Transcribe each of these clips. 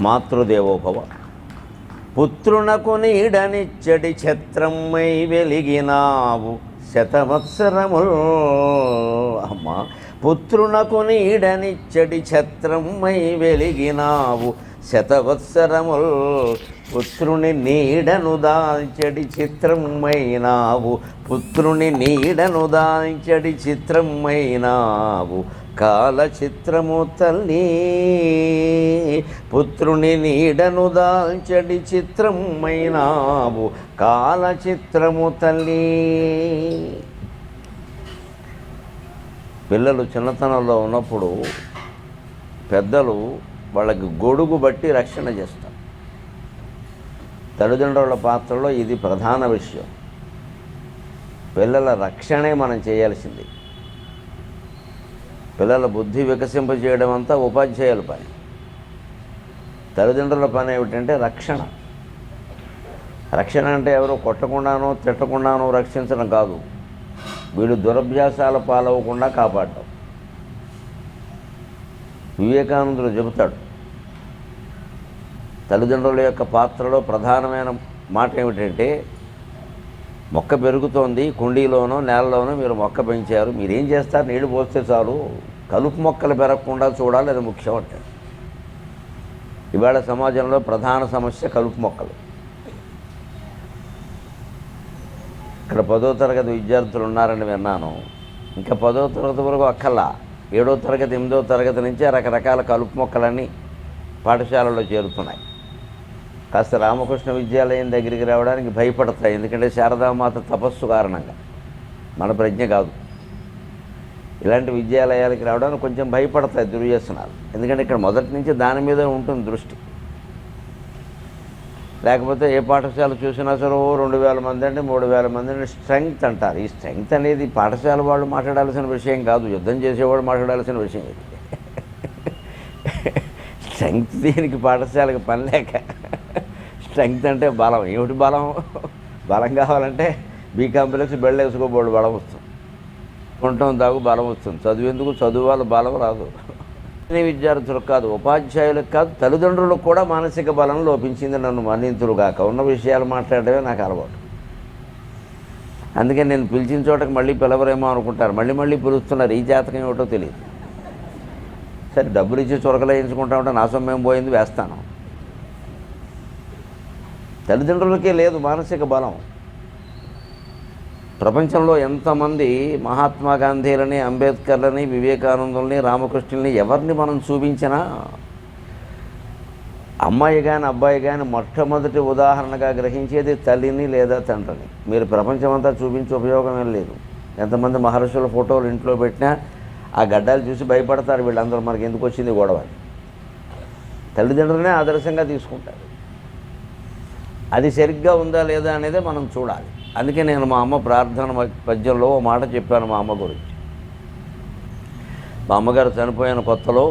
మాతృదేవోభవ. పుత్రునకు నీడనిచ్చడి ఛత్రమై వెలిగినావు శతవత్సరముల్. అమ్మ, పుత్రునకు నీడనిచ్చడి ఛత్రమై వెలిగినావు శతవత్సరముల్. పుత్రుని నీడను దాల్చడి చిత్రమైనావు, పుత్రుని నీడను దాల్చడి చిత్రమైనావు కాలచిత్రము తల్లి. పుత్రుని నీడను దాల్చడి చిత్రమైనావు కాలచిత్రము తల్లి. పిల్లలు చిన్నతనంలో ఉన్నప్పుడు పెద్దలు వాళ్ళకి గొడుగు బట్టి రక్షణ చేస్తారు. తల్లిదండ్రుల పాత్రలో ఇది ప్రధాన విషయం. పిల్లల రక్షణే మనం చేయాల్సింది. పిల్లల బుద్ధి వికసింపజేయడం అంతా ఉపాధ్యాయుల పని. తల్లిదండ్రుల పని ఏమిటంటే రక్షణ. రక్షణ అంటే ఎవరో కొట్టకుండానో తిట్టకుండానో రక్షించడం కాదు, వీళ్ళు దురభ్యాసాల పాలవకుండా కాపాడటం. వివేకానందుడు చెబుతాడు, తల్లిదండ్రుల యొక్క పాత్రలో ప్రధానమైన మాట ఏమిటంటే, మొక్క పెరుగుతోంది, కుండీలోనో నేలలోనో మీరు మొక్క పెంచారు, మీరేం చేస్తారు? నీళ్లు పోస్తే చాలు, కలుపు మొక్కలు పెరగకుండా చూడాలి, అది ముఖ్యం అంటే. ఇవాళ సమాజంలో ప్రధాన సమస్య కలుపు మొక్కలు. ఇక్కడ 10వ తరగతి విద్యార్థులు ఉన్నారని విన్నాను. ఇంకా 10వ తరగతి వరకు అక్కల్లా 7వ తరగతి 8వ తరగతి నుంచే రకరకాల కలుపు మొక్కలన్నీ పాఠశాలలో చేరుతున్నాయి. కాస్త రామకృష్ణ విద్యాలయం దగ్గరికి రావడానికి భయపడతాయి, ఎందుకంటే శారదామాత తపస్సు కారణంగా. మన ప్రజ్ఞ కాదు. ఇలాంటి విద్యాలయాలకి రావడానికి కొంచెం భయపడతాయి దుర్వ్యసనాలు, ఎందుకంటే ఇక్కడ మొదటి నుంచి దాని మీద ఉంటుంది దృష్టి. లేకపోతే ఏ పాఠశాల చూసినా సరే 2000 మంది అంటే 3000 మంది అంటే స్ట్రెంగ్త్ అంటారు. ఈ స్ట్రెంగ్త్ అనేది పాఠశాల వాళ్ళు మాట్లాడాల్సిన విషయం కాదు, యుద్ధం చేసేవాడు మాట్లాడాల్సిన విషయం ఇది. స్ట్రెంగ్త్ దీనికి పాఠశాలకు పని లేక. స్ట్రెంగ్త్ అంటే బలం. ఏమిటి బలం? బలం కావాలంటే బీ కాంప్లెక్స్ బెళ్ళ వేసుకోబోడు బలం వస్తుంది, ఉండటం దాకు బలం వస్తుంది. చదువు చదువు వాళ్ళ బలం రాదు. విద్యార్థులకు కాదు, ఉపాధ్యాయులకు కాదు, తల్లిదండ్రులకు కూడా మానసిక బలం లోపించింది. నన్ను మన్నింతులుగాక. ఉన్న విషయాలు మాట్లాడమే నాకు అలవాటు. అందుకే నేను పిలిచిన చోటకి మళ్ళీ పిలవరేమో అనుకుంటారు, మళ్ళీ పిలుస్తున్నారు. ఈ జాతకం ఏమిటో తెలియదు. సరే, డబ్బులు ఇచ్చి చురకలు వేయించుకుంటా ఉంటే నా సొమ్మేం పోయింది, వేస్తాను. తల్లిదండ్రులకే లేదు మానసిక బలం. ప్రపంచంలో ఎంతమంది మహాత్మా గాంధీలని, అంబేద్కర్లని, వివేకానందుల్ని, రామకృష్ణుల్ని ఎవరిని మనం చూపించినా అమ్మాయి కానీ అబ్బాయి కానీ మొట్టమొదటి ఉదాహరణగా గ్రహించేది తల్లిని లేదా తండ్రిని. మీరు ప్రపంచమంతా చూపించే ఉపయోగం ఏం లేదు. ఎంతమంది మహర్షుల ఫోటోలు ఇంట్లో పెట్టినా ఆ గడ్డాలు చూసి భయపడతారు వీళ్ళందరూ, మనకి ఎందుకు వచ్చింది గొడవ. తల్లిదండ్రులనే ఆదర్శంగా తీసుకుంటారు. అది సరిగ్గా ఉందా లేదా అనేది మనం చూడాలి. అందుకే నేను మా అమ్మ ప్రార్థన పద్యంలో ఓ మాట చెప్పాను మా అమ్మ గురించి. మా అమ్మగారు చనిపోయిన కొత్తలో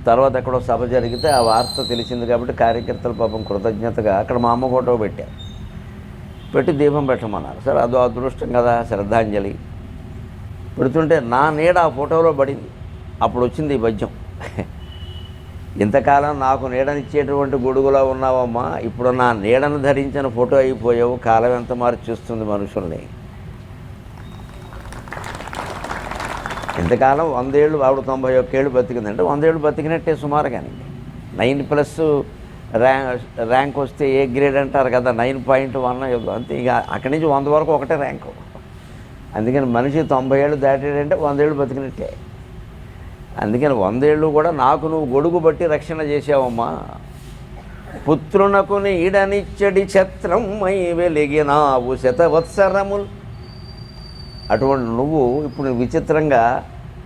తర్వాత ఎక్కడో సభ జరిగితే ఆ వార్త తెలిసింది కాబట్టి కార్యకర్తలు పాపం కృతజ్ఞతగా అక్కడ మా అమ్మ ఫోటో పెట్టారు. పెట్టి దీపం పెట్టమన్నారు. సరే, అదో అదృష్టం కదా, శ్రద్ధాంజలి. పెడుతుంటే నా నీడ ఆ ఫోటోలో పడింది. అప్పుడు వచ్చింది ఈ పద్యం. ఇంతకాలం నాకు నీడనిచ్చేటువంటి గొడుగులా ఉన్నావమ్మా, ఇప్పుడు నా నీడను ధరించిన ఫోటో అయిపోయావు. కాలం ఎంత మార్చేస్తుంది మనుషుల్ని. ఇంతకాలం 100 ఏళ్ళు, ఆవిడ 91 ఏళ్ళు బతికిందంటే 100 ఏళ్ళు బతికినట్టే సుమారు. కానీ 9+ ర్యాంక్ వస్తే ఏ గ్రేడ్ అంటారు కదా, 9.1 అంతే. ఇక అక్కడి నుంచి 100 వరకు ఒకటే ర్యాంకు. అందుకని మనిషి 90 ఏళ్ళు దాటాడంటే 100 ఏళ్ళు బతికినట్టే. అందుకని 100 ఏళ్ళు కూడా నాకు నువ్వు గొడుగు బట్టి రక్షణ చేసావమ్మా. పుత్రునకు నీడనిచ్చడి ఛత్రమై వెలిగినావు శతవత్సరముల్. అటువంటి నువ్వు ఇప్పుడు విచిత్రంగా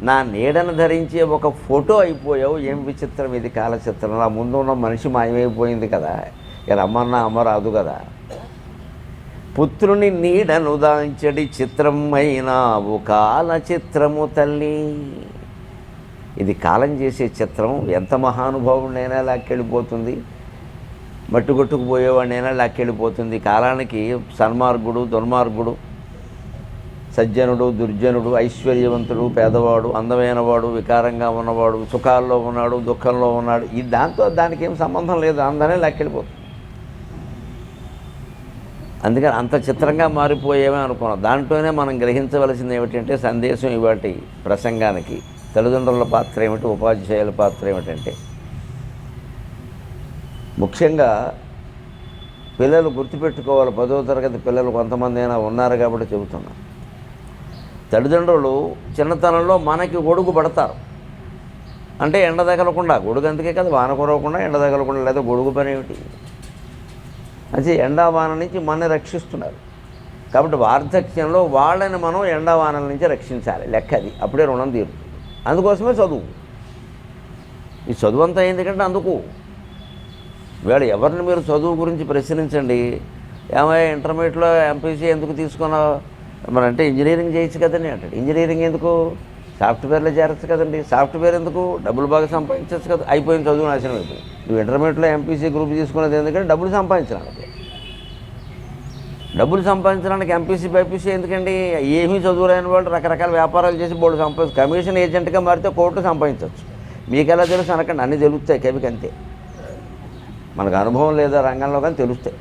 నా నీడను ధరించే ఒక ఫోటో అయిపోయావు. ఏం విచిత్రం ఇది, కాలచిత్రం. నా ముందు ఉన్న మనిషి మాయమైపోయింది కదా, ఇక రమ్మన్నా అమ్మ రాదు కదా. పుత్రుని నీడను దాల్చడి చిత్రమైనావు కాలచిత్రము తల్లి. ఇది కాలం చేసే చిత్రం. ఎంత మహానుభావుడినైనా లాక్కెళ్ళిపోతుంది, మట్టుకొట్టుకుపోయేవాడినైనా లాక్కెళ్ళిపోతుంది. కాలానికి సన్మార్గుడు, దుర్మార్గుడు, సజ్జనుడు, దుర్జనుడు, ఐశ్వర్యవంతుడు, పేదవాడు, అందమైనవాడు, వికారంగా ఉన్నవాడు, సుఖాల్లో ఉన్నాడు, దుఃఖంలో ఉన్నాడు, ఈ దానికి ఏం సంబంధం లేదు, అందనే లెక్కెళ్ళిపోతుంది. అందుకని అంత చిత్రంగా మారిపోయేమే అనుకున్నాం. దాంట్లోనే మనం గ్రహించవలసింది ఏమిటంటే సందేశం ఇవాటి ప్రసంగానికి తల్లిదండ్రుల పాత్ర ఏమిటి, ఉపాధ్యాయుల పాత్ర ఏమిటంటే ముఖ్యంగా పిల్లలు గుర్తుపెట్టుకోవాలి. 10వ తరగతి పిల్లలు కొంతమంది అయినా ఉన్నారు కాబట్టి చెబుతున్నాను. తల్లిదండ్రులు చిన్నతనంలో మనకి గొడుగు పడతారు. అంటే ఎండ తగలకుండా, గొడుగు అందుకే కదా వాన కురవకుండా ఎండ తగలకుండా, లేదా గొడుగు పని ఏమిటి? అంటే ఎండా వాన నుంచి మనని రక్షిస్తున్నారు. కాబట్టి వార్ధక్యంలో వాళ్ళని మనం ఎండా వానల నుంచి రక్షించాలి, లెక్క అది. అప్పుడే రుణం తీరుతుంది. అందుకోసమే చదువు. ఈ చదువు అంతా ఎందుకంటే అందుకు. వీళ్ళు ఎవరిని మీరు చదువు గురించి ప్రశ్నించండి, ఏమయ్యా ఇంటర్మీడియట్లో ఎంపీసీ ఎందుకు తీసుకున్నావు, మరి అంటే ఇంజనీరింగ్ చేయొచ్చు కదండి అంటాడు. ఇంజనీరింగ్ ఎందుకు, సాఫ్ట్వేర్లో చేరచ్చు కదండి. సాఫ్ట్వేర్ ఎందుకు, డబ్బులు బాగా సంపాదించవచ్చు కదా. అయిపోయిన చదువు నాశనం అయిపోయింది. నువ్వు ఇంటర్మీడియట్లో ఎంపీసీ గ్రూప్ తీసుకున్నది ఎందుకంటే డబ్బులు సంపాదించడానికి. డబ్బులు సంపాదించడానికి ఎంపీసీ బైపీసీ ఎందుకండి? ఏమీ చదువు లేని వాళ్ళు రకరకాల వ్యాపారాలు చేసి బోర్డు కమిషన్ ఏజెంట్గా మారితే కోర్టు సంపాదించవచ్చు. మీకు ఎలా తెలుసు అనకండి, అన్నీ తెలుస్తాయి కవికి అంతే. మనకు అనుభవం లేదా రంగంలో కానీ తెలుస్తాయి.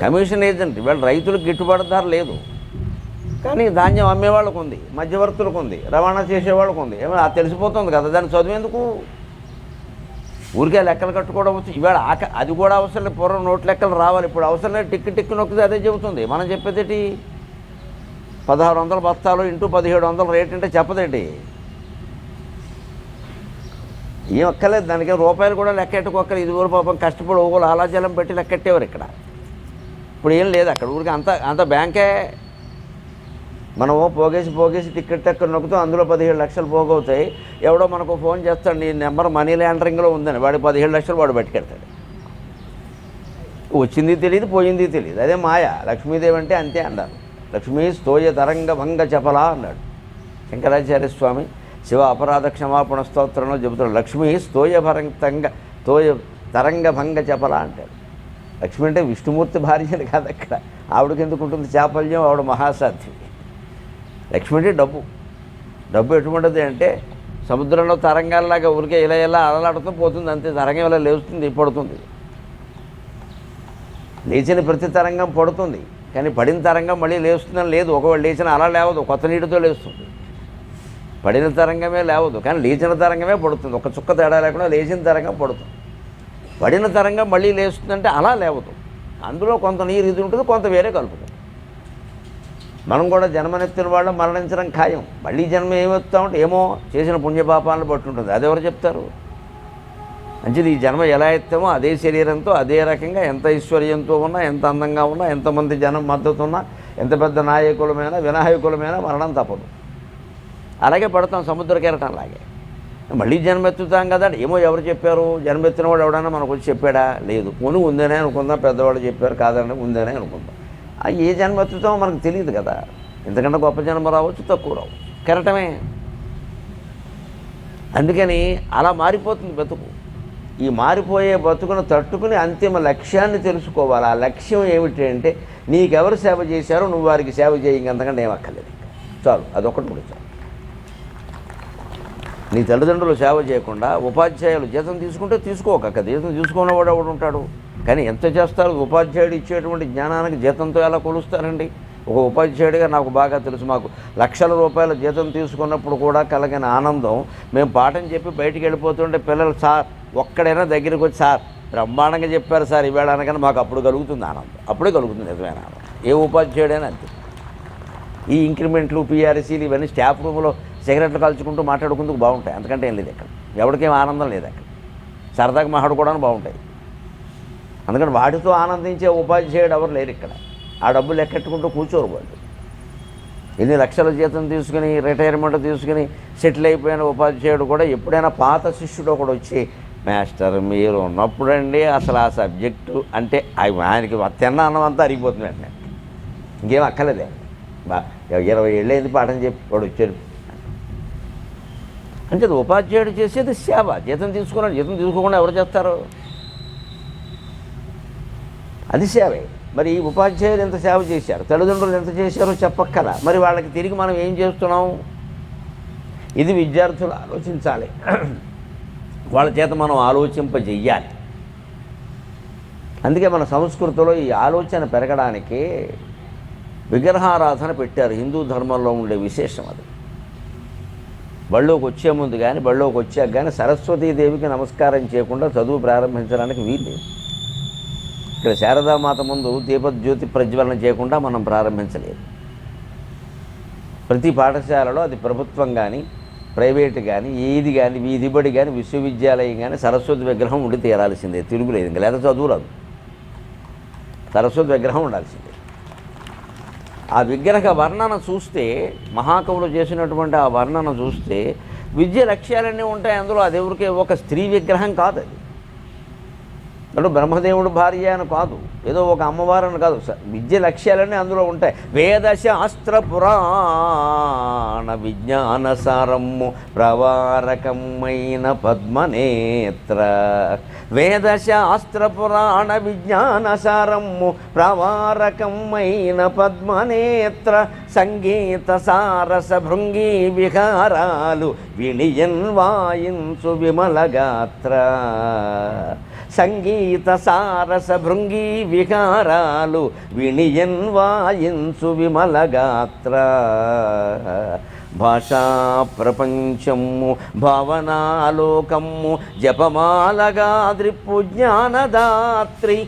కమిషన్ ఏజెంట్ వీళ్ళు రైతులకు గిట్టుబాటు ధర లేదు, కానీ ధాన్యం అమ్మేవాళ్ళకు ఉంది, మధ్యవర్తులకు ఉంది, రవాణా చేసేవాళ్ళకు ఉంది. ఏమో అది తెలిసిపోతుంది కదా, దాన్ని చదువు ఎందుకు? ఊరికే లెక్కలు కట్టుకోవడం వచ్చు. ఇవాళ అది కూడా అవసరం లేదు. పూర్వం నోట్ లెక్కలు రావాలి, ఇప్పుడు అవసరం లేదు. టిక్కు నొక్కితే అదే చెబుతుంది. మనం చెప్పేదేటి 1600 బస్తాలు ఇంటూ 1700 రేట్ అంటే చెప్పదేటి. ఏం అక్కర్లేదు దానికి. రూపాయలు కూడా లెక్కెట్టుకోక్కర్. ఇదివరకు పాపం కష్టపడి ఓగోలు ఆలాజలం పెట్టి లెక్కెట్టేవారు. ఇక్కడ ఇప్పుడు ఏం లేదు. అక్కడ ఊరికి అంత బ్యాంకే. మనము పోగేసి టికెట్ ఎక్కడ నొక్కుతాం, అందులో 17 లక్షలు పోగవుతాయి. ఎవడో మనకు ఫోన్ చేస్తాడు, నీ నెంబర్ మనీ లాండరింగ్లో ఉందని, వాడు 17 లక్షలు వాడు పట్టుకెడతాడు. వచ్చింది తెలియదు, పోయింది తెలియదు. అదే మాయ. లక్ష్మీదేవి అంటే అంతే అన్నారు. లక్ష్మీ స్తోయ తరంగ భంగ చపలా అన్నాడు శంకరాచార్య స్వామి. శివ అపరాధ క్షమాపణ స్తోత్రంలో చెబుతాడు, లక్ష్మీ స్తోయ తరంగ భంగ చపలా అంటాడు. లక్ష్మి అంటే విష్ణుమూర్తి భార్యలు కాదు. అక్కడ ఆవిడకి ఎందుకు ఉంటుంది చాపల్యం? ఆవిడ మహాసాధ్వి. లక్ష్మి అంటే డబ్బు ఎటువంటిది అంటే సముద్రంలో తరంగాల్లాగా ఊరికే ఇలా అలలాడుతూ పోతుంది అంతే. తరంగం ఇలా లేస్తుంది, పడుతుంది. లేచిన ప్రతి తరంగం పడుతుంది, కానీ పడిన తరంగం మళ్ళీ లేస్తుందని లేదు. ఒకవేళ లేచిన అలా లేవదు, కొత్త నీటితో లేస్తుంది. పడిన తరంగమే లేవదు, కానీ లేచిన తరంగమే పడుతుంది. ఒక చుక్క తేడా లేకుండా లేచిన తరంగం పడుతుంది. పడిన తరంగం మళ్ళీ లేస్తుందంటే అలా లేవదు. అందులో కొంత నీరు ఇది ఉంటుంది, కొంత వేరే కలుపుతుంది. మనం కూడా జన్మనెత్తిన వాళ్ళు మరణించడం ఖాయం. మళ్ళీ జన్మ ఏమవుతామంటే ఏమో చేసిన పుణ్యపాపాలను బట్టి ఉంటుంది. అదెవరు చెప్తారు? మంచిది. ఈ జన్మ ఎలా ఎత్తామో అదే శరీరంతో అదే రకంగా ఎంత ఐశ్వర్యంతో ఉన్నా, ఎంత అందంగా ఉన్నా, ఎంతమంది జనం మద్దతు ఉన్నా, ఎంత పెద్ద నాయకులమైనా వినాయకులమైనా మరణం తప్పదు. అలాగే పడతాం సముద్ర కెరటంలాగే. మళ్ళీ జన్మెత్తుతాం కదా. ఏమో ఎవరు చెప్పారు? జన్మెత్తిన వాడు ఎవడన్నా మనకు వచ్చి చెప్పాడా? లేదు. పోను ఉందనే అనుకుందాం. పెద్దవాళ్ళు చెప్పారు కాదండి, ఉందనే అనుకుందాం. ఏ జన్మెత్తుతామో మనకు తెలియదు కదా. ఎందుకంటే గొప్ప జన్మ రావచ్చు, తక్కువ రావచ్చు, కెరటమే. అందుకని అలా మారిపోతుంది బతుకు. ఈ మారిపోయే బతుకును తట్టుకుని అంతిమ లక్ష్యాన్ని తెలుసుకోవాలి. ఆ లక్ష్యం ఏమిటి అంటే నీకెవరు సేవ చేశారో నువ్వు వారికి సేవ చేయి, అంతకంటే ఏమక్కర్లేదు. చాలు, అదొకటి కూడా చాలు. నీ తల్లిదండ్రులు సేవ చేయకుండా ఉపాధ్యాయులు జీతం తీసుకుంటే తీసుకోక. జీతం తీసుకున్నవాడు ఎవడు ఉంటాడు? కానీ ఎంత చేస్తారు? ఉపాధ్యాయుడు ఇచ్చేటువంటి జ్ఞానానికి జీతంతో ఎలా కొలుస్తారండి? ఒక ఉపాధ్యాయుడిగా నాకు బాగా తెలుసు. మాకు లక్షల రూపాయల జీతం తీసుకున్నప్పుడు కూడా కలిగిన ఆనందం, మేము పాఠం చెప్పి బయటికి వెళ్ళిపోతుంటే పిల్లలు సార్ ఒక్కడైనా దగ్గరికి వచ్చి సార్ బ్రహ్మాండంగా చెప్పారు సార్ ఇవాళ అనగానే మాకు అప్పుడు కలుగుతుంది ఆనందం. అప్పుడే కలుగుతుంది నిజమైన ఆనందం. ఏ ఉపాధ్యాయుడైనా అంతే. ఈ ఇంక్రిమెంట్లు, పిఆర్సీలు ఇవన్నీ స్టాఫ్ రూమ్లో సిగరెట్లు కాల్చుకుంటూ మాట్లాడుకుంటూ బాగుంటాయి. అంతకంటే ఏం లేదు అక్కడ. ఎవరికేం ఆనందం లేదు అక్కడ. సరదాగా మాట్లాడుకోవడానికి బాగుంటాయి. అందుకని వాటితో ఆనందించే ఉపాధ్యాయుడు ఎవరు లేరు ఇక్కడ. ఆ డబ్బులు లెక్కెట్టుకుంటూ కూర్చోరు వాళ్ళు. ఎన్ని లక్షల జీతం తీసుకుని రిటైర్మెంట్ తీసుకుని సెటిల్ అయిపోయిన ఉపాధ్యాయుడు కూడా ఎప్పుడైనా పాత శిష్యుడు ఒకడు వచ్చి, మాస్టర్ మీరు ఉన్నప్పుడండి అసలు ఆ సబ్జెక్టు అంటే ఆయనకి తిన్న అన్నం అంతా అరిగిపోతుంది వెంటనే. ఇంకేం అక్కర్లేదే. 20 ఏళ్ళైంది పాఠం చెప్పి వాడు వచ్చాడు అంటే ఉపాధ్యాయుడు చేసేది సేవ. జీతం తీసుకున్నాడు. జీతం తీసుకోకుండా ఎవరు చేస్తారు? అది సేవే. మరి ఉపాధ్యాయులు ఎంత సేవ చేశారు, తల్లిదండ్రులు ఎంత చేశారో చెప్పక్కల. మరి వాళ్ళకి తిరిగి మనం ఏం చేస్తున్నాం? ఇది విద్యార్థులు ఆలోచించాలి. వాళ్ళ చేత మనం ఆలోచింపజెయ్యాలి. అందుకే మన సంస్కృతిలో ఈ ఆలోచన పెరగడానికి విగ్రహారాధన పెట్టారు. హిందూ ధర్మంలో ఉండే విశేషం అది. బళ్ళోకి వచ్చే ముందు కానీ బళ్ళోకి వచ్చాక కానీ సరస్వతీదేవికి నమస్కారం చేయకుండా చదువు ప్రారంభించడానికి వీల్లేదు. ఇక్కడ శారదామాత ముందు దీపజ్యోతి ప్రజ్వలన చేయకుండా మనం ప్రారంభించలేదు. ప్రతి పాఠశాలలో, అది ప్రభుత్వం కానీ ప్రైవేటు కానీ ఏది కానీ వీధిబడి కానీ విశ్వవిద్యాలయం కానీ సరస్వతి విగ్రహం ఉండి తీరాల్సిందే, తిరుగులేదు. ఇంకా లేదా చదువు రాదు, సరస్వతి విగ్రహం ఉండాల్సిందే. ఆ విగ్రహ వర్ణన చూస్తే, మహాకవులు చేసినటువంటి ఆ వర్ణన చూస్తే విద్య లక్ష్యాలన్నీ ఉంటాయి అందులో. అది ఎవరికి ఒక స్త్రీ విగ్రహం కాదు, అది అంటే బ్రహ్మదేవుడు భార్య అని కాదు, ఏదో ఒక అమ్మవారు అని కాదు. విద్య లక్ష్యాలన్నీ అందులో ఉంటాయి. వేదశాస్త్ర పురాణ విజ్ఞానసారము ప్రవారకమైన పద్మనేత్ర. వేదశాస్త్ర పురాణ విజ్ఞానసారము ప్రవారకమైన పద్మనేత్ర. సంగీత సారస భృంగీ విహారాలు వినియన్ వాయించు విమలగాత్ర. సంగీత సారస భృంగీ విహారాలు వినియన్ వాయించు విమలగాత్ర. భాషా ప్రపంచము భావనాలోకము జపమాలగా ద్రిప్పు జ్ఞానదాత్రి.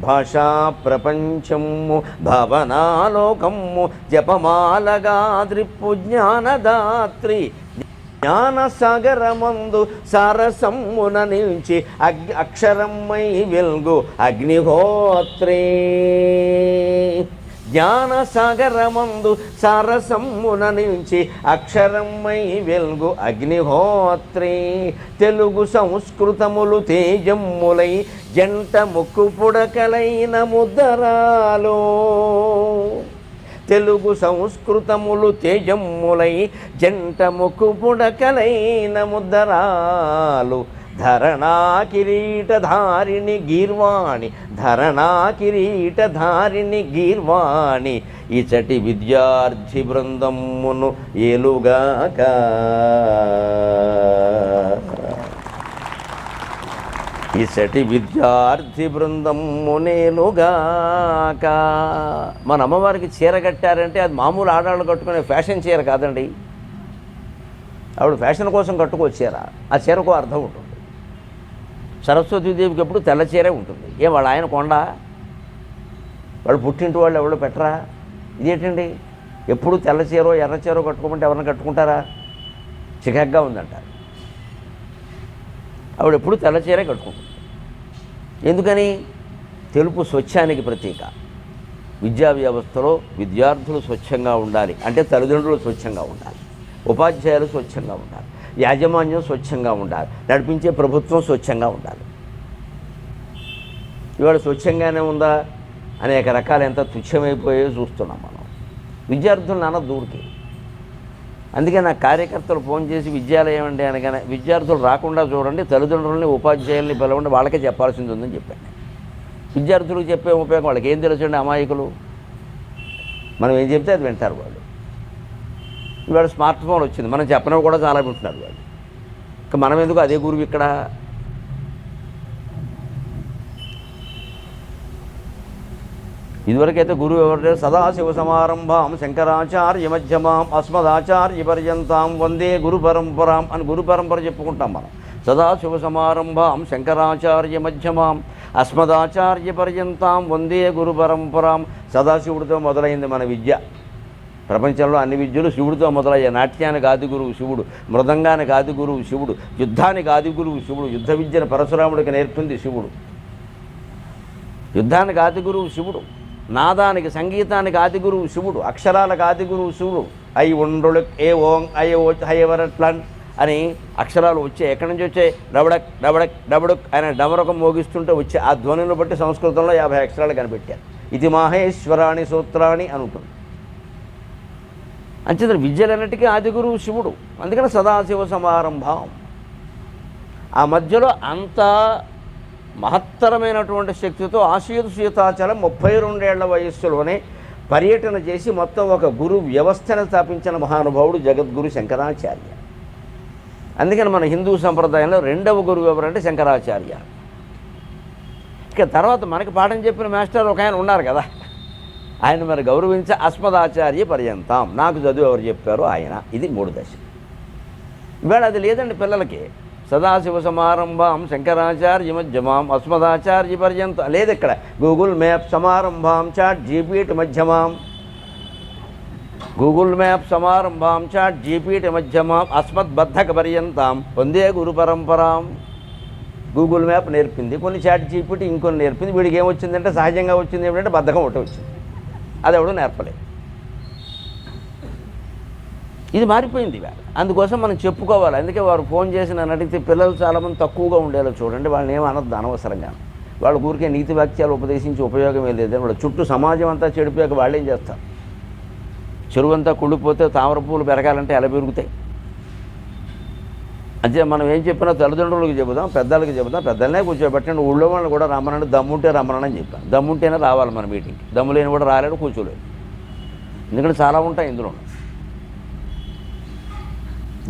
భాషా ప్రపంచము భావనాలోకము జపమాలగా ద్రిప్పు జ్ఞానదాత్రి. జ్ఞానసాగరమందు సారసమ్మున నిలిచి అక్షరమై వెల్గు అగ్నిహోత్రే. జ్ఞానసాగరమందు సారసమ్మున నిలిచి అక్షరమై వెల్గు అగ్నిహోత్రే. తెలుగు సంస్కృతములు తేజమ్ములై జంట ముక్కు పుడకలైన ముద్దరాలో. తెలుగు సంస్కృతములు తేజమ్ములై జంట ముక్కు పుడకలైన ముద్దరాలు. ధరణా కిరీటధారిణి గీర్వాణి. ధరణా కిరీటధారిణి గీర్వాణి. ఇచటి విద్యార్థి బృందమ్మును ఏలుగాక. ఇసటి విద్యార్థి బృందమ్మునేలుగాక. మన అమ్మవారికి చీర కట్టారంటే అది మామూలు ఆడవాళ్ళు కట్టుకునే ఫ్యాషన్ చీర కాదండి. ఆవిడ ఫ్యాషన్ కోసం కట్టుకొచ్చారా, ఆ చీరకు అర్థం ఉంటుంది. సరస్వతీదేవికి ఎప్పుడు తెల్ల చీరే ఉంటుంది. వాళ్ళ ఆయన కొండ, వాళ్ళు పుట్టింటి వాళ్ళు ఎవరు పెట్టరా? ఇదేంటండి ఎప్పుడు తెల్ల చీరో ఎర్ర చీరో కట్టుకోమంటే ఎవరైనా కట్టుకుంటారా? చికాగ్గా ఉందంటారు. ఆవిడ ఎప్పుడు తెల్ల చీరే కట్టుకుంటుంది. ఎందుకని? తెలుపు స్వచ్ఛానికి ప్రతీక. విద్యా వ్యవస్థలో విద్యార్థులు స్వచ్ఛంగా ఉండాలి అంటే తల్లిదండ్రులు స్వచ్ఛంగా ఉండాలి, ఉపాధ్యాయులు స్వచ్ఛంగా ఉండాలి, యాజమాన్యం స్వచ్ఛంగా ఉండాలి, నడిపించే ప్రభుత్వం స్వచ్ఛంగా ఉండాలి. ఇవాళ స్వచ్ఛంగానే ఉందా? అనేక రకాలు ఎంత తుచ్చమైపోయో చూస్తున్నాం మనం. విద్యార్థులు నాన్న దూరికి. అందుకే నా కార్యకర్తలు ఫోన్ చేసి విద్యాలయం అండి అనగానే విద్యార్థులు రాకుండా చూడండి, తల్లిదండ్రులని ఉపాధ్యాయుల్ని పిలవండి, వాళ్ళకే చెప్పాల్సింది ఉందని చెప్పాను. విద్యార్థులకు చెప్పే ఉపయోగం వాళ్ళకి ఏం తెలుసండి? అమాయకులు. మనం ఏం చెప్తే అది వింటారు వాళ్ళు. ఇవాళ స్మార్ట్ ఫోన్ వచ్చింది, మనం చెప్పినవి కూడా చాలా వింటున్నారు వాళ్ళు. ఇంకా మనం ఎందుకు అదే గురువు ఇక్కడ? ఇదివరకైతే గురువు ఎవరు? సదాశివ సమారంభాం శంకరాచార్య మధ్యమాం అస్మదాచార్య పర్యంతాం వందే గురు పరంపరాం అని గురు పరంపర చెప్పుకుంటాం మనం. సదాశివ సమారంభాం శంకరాచార్య మధ్యమాం అస్మదాచార్య పర్యంతాం వందే గురు పరంపరాం. సదాశివుడితో మొదలైంది మన విద్య. ప్రపంచంలో అన్ని విద్యలు శివుడితో మొదలయ్యాయి. నాట్యానికి ఆది గురువు శివుడు, మృదంగానికి ఆది గురువు శివుడు, యుద్ధానికి ఆది గురువు శివుడు. యుద్ధ విద్యను పరశురాముడికి నేర్పింది శివుడు. యుద్ధానికి ఆది గురువు శివుడు, నాదానికి సంగీతానికి ఆది గురువు శివుడు, అక్షరాలకు ఆది గురువు శివుడు. I ఉండ్రులు A Om I O హైవరట్లన్ అని అక్షరాలు వచ్చాయి. ఎక్కడి నుంచి వచ్చాయి? డబడక్ డబడక్ డబడుక్ ఆయన డమరకం మోగిస్తుంటే వచ్చే ఆ ధ్వనిని బట్టి సంస్కృతంలో 50 అక్షరాలు కనిపెట్టారు. ఇది మాహేశ్వరాణి సూత్రాన్ని అని ఉంటుంది. అంచేత విద్యలన్నిటికీ ఆది గురువు శివుడు. అందుకని సదాశివ సమారంభం. ఆ మధ్యలో అంతా మహత్తరమైనటువంటి శక్తితో ఆశీతు సీతాచలం 32 ఏళ్ల వయస్సులోనే పర్యటన చేసి మొత్తం ఒక గురు వ్యవస్థను స్థాపించిన మహానుభావుడు జగద్గురు శంకరాచార్య. అందుకని మన హిందూ సంప్రదాయంలో రెండవ గురువు ఎవరంటే శంకరాచార్య. ఇక తర్వాత మనకి పాఠం చెప్పిన మాస్టర్ ఒక ఆయన ఉన్నారు కదా, ఆయన మరి గౌరవించే అస్మదాచార్య పర్యంతం, నాకు చదువు ఎవరు చెప్పారో ఆయన. ఇది 3 దశ. ఇవాళ అది లేదండి పిల్లలకి. సదాశివ సమారంభాం శంకరాచార్య మధ్యమాం అస్మదాచార్య పర్యంతం లేదు. ఇక్కడ గూగుల్ మ్యాప్ సమారంభాం చాట్ జీపీటి మధ్యమాం, గూగుల్ మ్యాప్ సమారంభాం చాట్ జీపీటి మధ్యమాం అస్మద్బద్ధక పర్యంతం వందే గురు పరంపరాం. గూగుల్ మ్యాప్ నేర్పింది, కొన్ని చాట్ జీపీటీ ఇంకొన్ని నేర్పింది. వీడికి ఏమొచ్చిందంటే సహజంగా వచ్చింది ఏమిటంటే బద్ధకం ఒకటి వచ్చింది, అది ఎవడో నేర్పలేదు. ఇది మారిపోయింది ఇవాళ. అందుకోసం మనం చెప్పుకోవాలి. అందుకే వారు ఫోన్ చేసి నన్ను అడిగితే పిల్లలు చాలామంది తక్కువగా ఉండేలా చూడండి, వాళ్ళని ఏమనద్దు అనవసరంగా. వాళ్ళ ఊరికే నీతి వాక్యాలు ఉపదేశించి ఉపయోగమే లేదని వాళ్ళ చుట్టూ సమాజం అంతా చెడిపోయాక వాళ్ళు ఏం చేస్తారు? చెరువంతా కుళ్ళిపోతే తామర పూలు పెరగాలంటే ఎలా పెరుగుతాయి? అంటే మనం ఏం చెప్పినా తల్లిదండ్రులకు చెబుదాం, పెద్దలకి చెబుదాం, పెద్దలనే కూర్చోబెట్టండి. ఊళ్ళో వాళ్ళు కూడా రమ్మనండి, దమ్ముంటే రమ్మనని చెప్పాను. దమ్ముంటేనే రావాలి మన మీటింగ్కి, దమ్ము లేని కూడా రాలేడు, కూర్చోలేదు. ఎందుకంటే చాలా ఉంటాయి ఇందులో.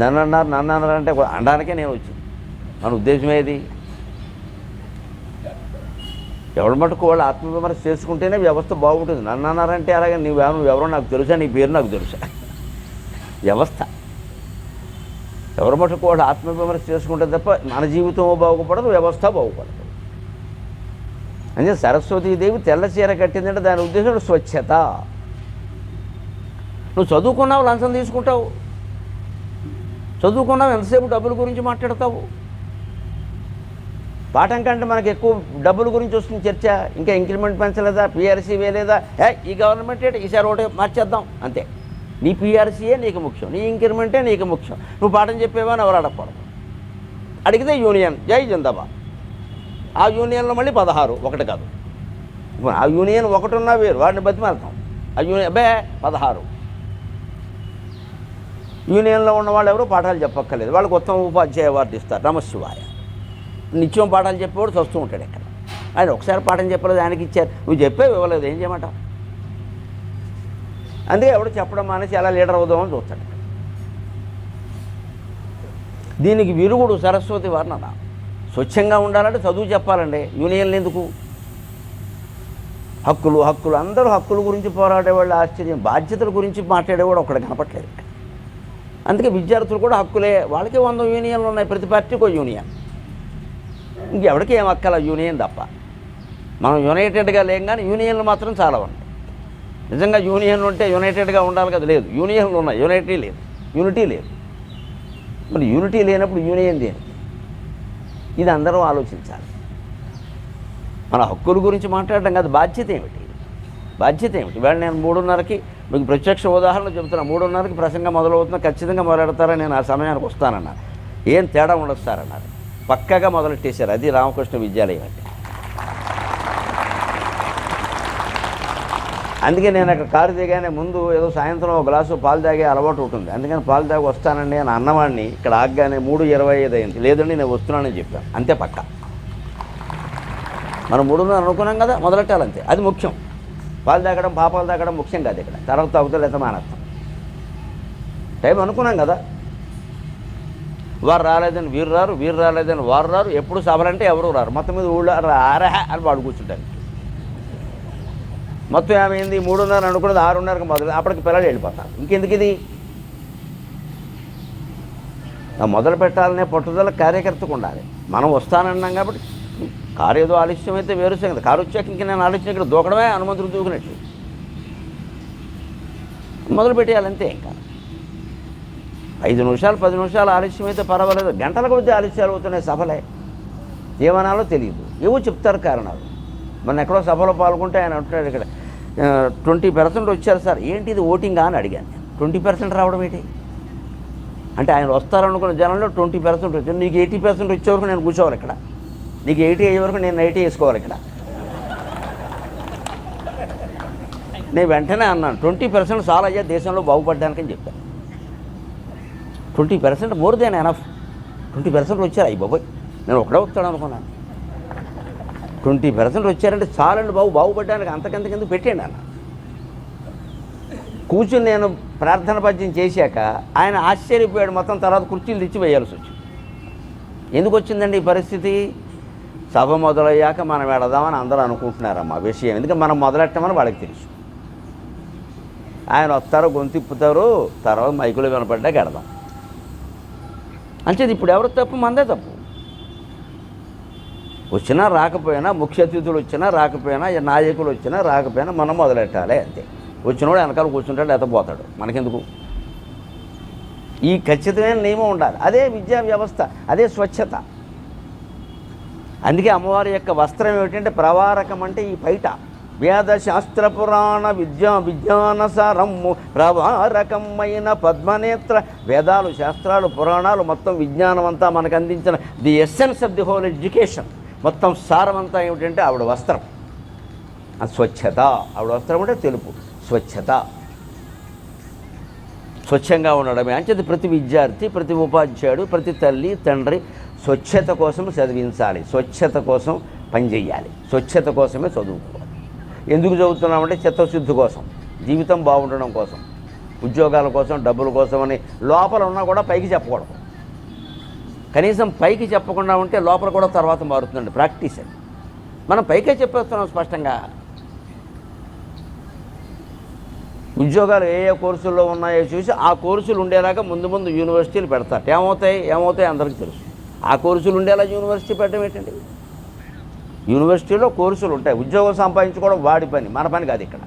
నన్ను అన్నారంటే అనడానికే నేను వచ్చింది. మన ఉద్దేశం ఏది? ఎవరి మటుకు వాళ్ళు ఆత్మవిమర్శ చేసుకుంటేనే వ్యవస్థ బాగుంటుంది. నన్ను అన్నారంటే అలాగే నువ్వెవరో నాకు తెలుసా, నీ పేరు నాకు తెలుసా, వ్యవస్థ. ఎవరి మటుకు వాళ్ళు ఆత్మవిమర్శ చేసుకుంటే తప్ప మన జీవితం బాగుపడదు, వ్యవస్థ బాగుపడదు. అంటే సరస్వతీదేవి తెల్ల చీర కట్టిందంటే దాని ఉద్దేశం స్వచ్ఛత. నువ్వు చదువుకున్నావు, లంచం తీసుకుంటావు. చదువుకున్నావు, ఎంతసేపు డబ్బుల గురించి మాట్లాడతావు. పాఠం కంటే మనకు ఎక్కువ డబ్బుల గురించి వస్తుంది చర్చ. ఇంకా ఇంక్రిమెంట్ పెంచలేదా, పీఆర్సీ వేయలేదా, ఈ గవర్నమెంట్ ఏంటి ఈసారి ఒకటే మార్చేద్దాం అంతే. నీ పీఆర్సీయే నీకు ముఖ్యం, నీ ఇంక్రిమెంటే నీకు ముఖ్యం. నువ్వు పాఠం చెప్పేవా అని ఎవరు అడగకూడదు. అడిగితే యూనియన్ జై జిందాబాద్. ఆ యూనియన్లో మళ్ళీ 16, ఒకటి కాదు. ఆ యూనియన్ ఒకటి ఉన్నా వేరు, వాడిని బతిమాలతాం. ఆ యూనియన్ అబ్బే 16. యూనియన్లో ఉన్న వాళ్ళు ఎవరు పాఠాలు చెప్పక్కర్లేదు, వాళ్ళకి ఉత్తమ ఉపాధ్యాయ అవార్డు ఇస్తారు. నమశివాయ. నిత్యం పాఠాలు చెప్పేవాడు చస్తూ ఉంటాడు ఎక్కడ. ఆయన ఒకసారి పాఠం చెప్పలేదు, ఆయనకి ఇచ్చారు, నువ్వు చెప్పేవి ఇవ్వలేదు, ఏం చేయమంటావు? అందుకే ఎవడు చెప్పడం మానేసి ఎలా లీడర్ అవుదామని చూస్తాడు. దీనికి విరుగుడు సరస్వతి వర్ణన. స్వచ్ఛంగా ఉండాలంటే చదువు చెప్పాలండి. యూనియన్లు ఎందుకు? హక్కులు అందరూ హక్కుల గురించి పోరాడేవాళ్ళు ఆశ్చర్యం. బాధ్యతల గురించి మాట్లాడేవాడు ఒకటి కనపట్లేదు. అందుకే విద్యార్థులు కూడా హక్కులే. వాళ్ళకి 100 యూనియన్లు ఉన్నాయి, ప్రతి పార్టీకి ఒక యూనియన్. ఇంకెవరికి ఏం హక్కల యూనియన్ తప్ప. మనం యునైటెడ్గా లేం, కానీ యూనియన్లు మాత్రం చాలా ఉన్నాయి. నిజంగా యూనియన్లు ఉంటే యునైటెడ్గా ఉండాలి కదా, లేదు. యూనియన్లు ఉన్నాయి, యూనిటీ లేదు. మరి యూనిటీ లేనప్పుడు యూనియన్ దేనికి? ఇది అందరూ ఆలోచించాలి. మన హక్కుల గురించి మాట్లాడడం కాదు, బాధ్యత ఏమిటి? ఇవాళ నేను 3:30కి మీకు ప్రత్యక్ష ఉదాహరణ చెబుతున్నా. 3:30కి ప్రసంగం మొదలవుతున్నా, ఖచ్చితంగా మొదలెడతారని నేను ఆ సమయానికి వస్తానన్నారు. ఏం తేడా ఉండదు సార్ అన్నారు. పక్కగా మొదలెట్టేశారు. అది రామకృష్ణ విద్యాలయం అంటే. అందుకే నేను అక్కడ కారు దిగానే ముందు ఏదో సాయంత్రం ఒక గ్లాసు పాలు తాగే అలవాటు ఉంటుంది. అందుకని పాలు తాగి వస్తానండి అని అన్నవాడిని ఇక్కడ ఆగ్గానే 3:25 అయింది. లేదండి నేను వస్తున్నానని చెప్పాను. అంతే పక్క. మనం 3:30 అనుకున్నాం కదా, మొదలెట్టాలంతే. అది ముఖ్యం. పాలు తాగడం, పాపాలు తాగడం ముఖ్యం కాదు ఇక్కడ. తర్వాత తాగుతా లేదా మానేస్తాం. టైం అనుకున్నాం కదా. వారు రాలేదని వీరు రారు, వీరు రాలేదని వారు రారు. ఎప్పుడు సభలంటే ఎవరు రారు. మొత్తం మీద ఊళ్ళో ఆరహ అని వాడు కూర్చుంటారు. మొత్తం ఏమైంది? 3:30 అనుకున్నది 6:30కి మొదలు. అప్పటికి పిల్లలు వెళ్ళిపోతారు. ఇంకెందుకు ఇది? మొదలు పెట్టాలనే పట్టుదల కార్యకర్తకు ఉండాలి. మనం వస్తానన్నాం కాబట్టి కారు ఏదో ఆలస్యం అయితే వేరు సంగతి. కారు వచ్చాక ఇంక నేను ఆలస్యం ఇక్కడ దూకడమే హనుమంతుడు దూకినట్టు మొదలు పెట్టేయాలంతే. ఇంకా 5 నిమిషాలు 10 నిమిషాలు ఆలస్యం అయితే పర్వాలేదు. గంటల కొద్దీ ఆలస్యాలు అవుతున్నాయి సభలే. ఏమనాలో తెలియదు, ఏవో చెప్తారు కారణాలు. మొన్న ఎక్కడో సభలో పాల్గొంటే ఆయన అంటున్నాడు, ఇక్కడ 20% వచ్చారు సార్. ఏంటి ఇది ఓటింగా అని అడిగాను. 20% రావడం ఏంటి అంటే ఆయన వస్తారనుకున్న జనంలో 20% వచ్చారు. నీకు 80% వచ్చే వరకు నేను కూర్చోవాలి ఇక్కడ. నీకు 80 అయ్యే వరకు నేను 80 వేసుకోవాలి ఇక్కడ. నేను వెంటనే అన్నాను 20% చాలా అయ్యా దేశంలో బాగుపడ్డానికని చెప్పాను. 20% మోర్ దెన్ ఎనఫ్. 20% వచ్చారు. అయ్యి బాబోయ్, నేను ఒకడే వస్తాడు అనుకున్నాను. 20% వచ్చారంటే చాలండి బాబు, బాగుపడ్డానికి అంతకంతకెందుకు పెట్టండి అన్న. కూర్చుని నేను ప్రార్థన పద్యం చేశాక ఆయన ఆశ్చర్యపోయాడు. మొత్తం తర్వాత కుర్చీలు తెచ్చి వేయాల్సి వచ్చింది. ఎందుకు వచ్చిందండి ఈ పరిస్థితి? సభ మొదలయ్యాక మనం వెళదామని అందరూ అనుకుంటున్నారమ్మా విషయం. ఎందుకంటే మనం మొదలెట్టమని వాళ్ళకి తెలుసు. ఆయన వస్తారు, గొంతిప్పుతారు, తర్వాత మైకులు వినపడ్డాక వెళదాం. అంచేది ఇప్పుడు ఎవరు తప్పు? మందే తప్పు. వచ్చినా రాకపోయినా, ముఖ్య అతిథులు వచ్చినా రాకపోయినా, నాయకులు వచ్చినా రాకపోయినా మనం మొదలెట్టాలి అంతే. వచ్చినోడు వెనకాల కూర్చుంటాడు, ఎత్తపోతాడు, మనకెందుకు? ఈ ఖచ్చితమైన నియమం ఉండాలి. అదే విద్యా వ్యవస్థ, అదే స్వచ్ఛత. అందుకే అమ్మవారి యొక్క వస్త్రం ఏమిటంటే ప్రవారకం, అంటే ఈ పైట వేద శాస్త్ర పురాణ విజ్ఞానసారము ప్రవారకమైన పద్మనేత్ర. వేదాలు, శాస్త్రాలు, పురాణాలు, మొత్తం విజ్ఞానం అంతా మనకు అందించిన the essence of the whole education, మొత్తం సారం అంతా ఏమిటంటే ఆవిడ వస్త్రం. స్వచ్ఛత. ఆవిడ వస్త్రం అంటే తెలుపు, స్వచ్ఛత, స్వచ్ఛంగా ఉండడమే. అంచేది ప్రతి విద్యార్థి, ప్రతి ఉపాధ్యాయుడు, ప్రతి తల్లి తండ్రి స్వచ్ఛత కోసం చదివించాలి, స్వచ్ఛత కోసం పనిచేయాలి, స్వచ్ఛత కోసమే చదువుకోవాలి. ఎందుకు చదువుతున్నామంటే చిత్తశుద్ధి కోసం, జీవితం బాగుండడం కోసం, ఉద్యోగాల కోసం, డబ్బుల కోసం అని లోపల ఉన్నా కూడా పైకి చెప్పకూడదు. కనీసం పైకి చెప్పకుండా ఉంటే లోపల కూడా తర్వాత మారుతుందండి. ప్రాక్టీస్ అది. మనం పైకే చెప్పేస్తున్నాం స్పష్టంగా. ఉద్యోగాలు ఏ ఏ కోర్సుల్లో ఉన్నాయో చూసి ఆ కోర్సులు ఉండేలాగా ముందు ముందు యూనివర్సిటీలు పెడతారు. ఏమవుతాయి అందరికీ తెలుసు. ఆ కోర్సులు ఉండేలా యూనివర్సిటీ పెట్టడం ఏంటండి? యూనివర్సిటీలో కోర్సులు ఉంటాయి. ఉద్యోగం సంపాదించుకోవడం వాడి పని, మన పని కాదు. ఇక్కడ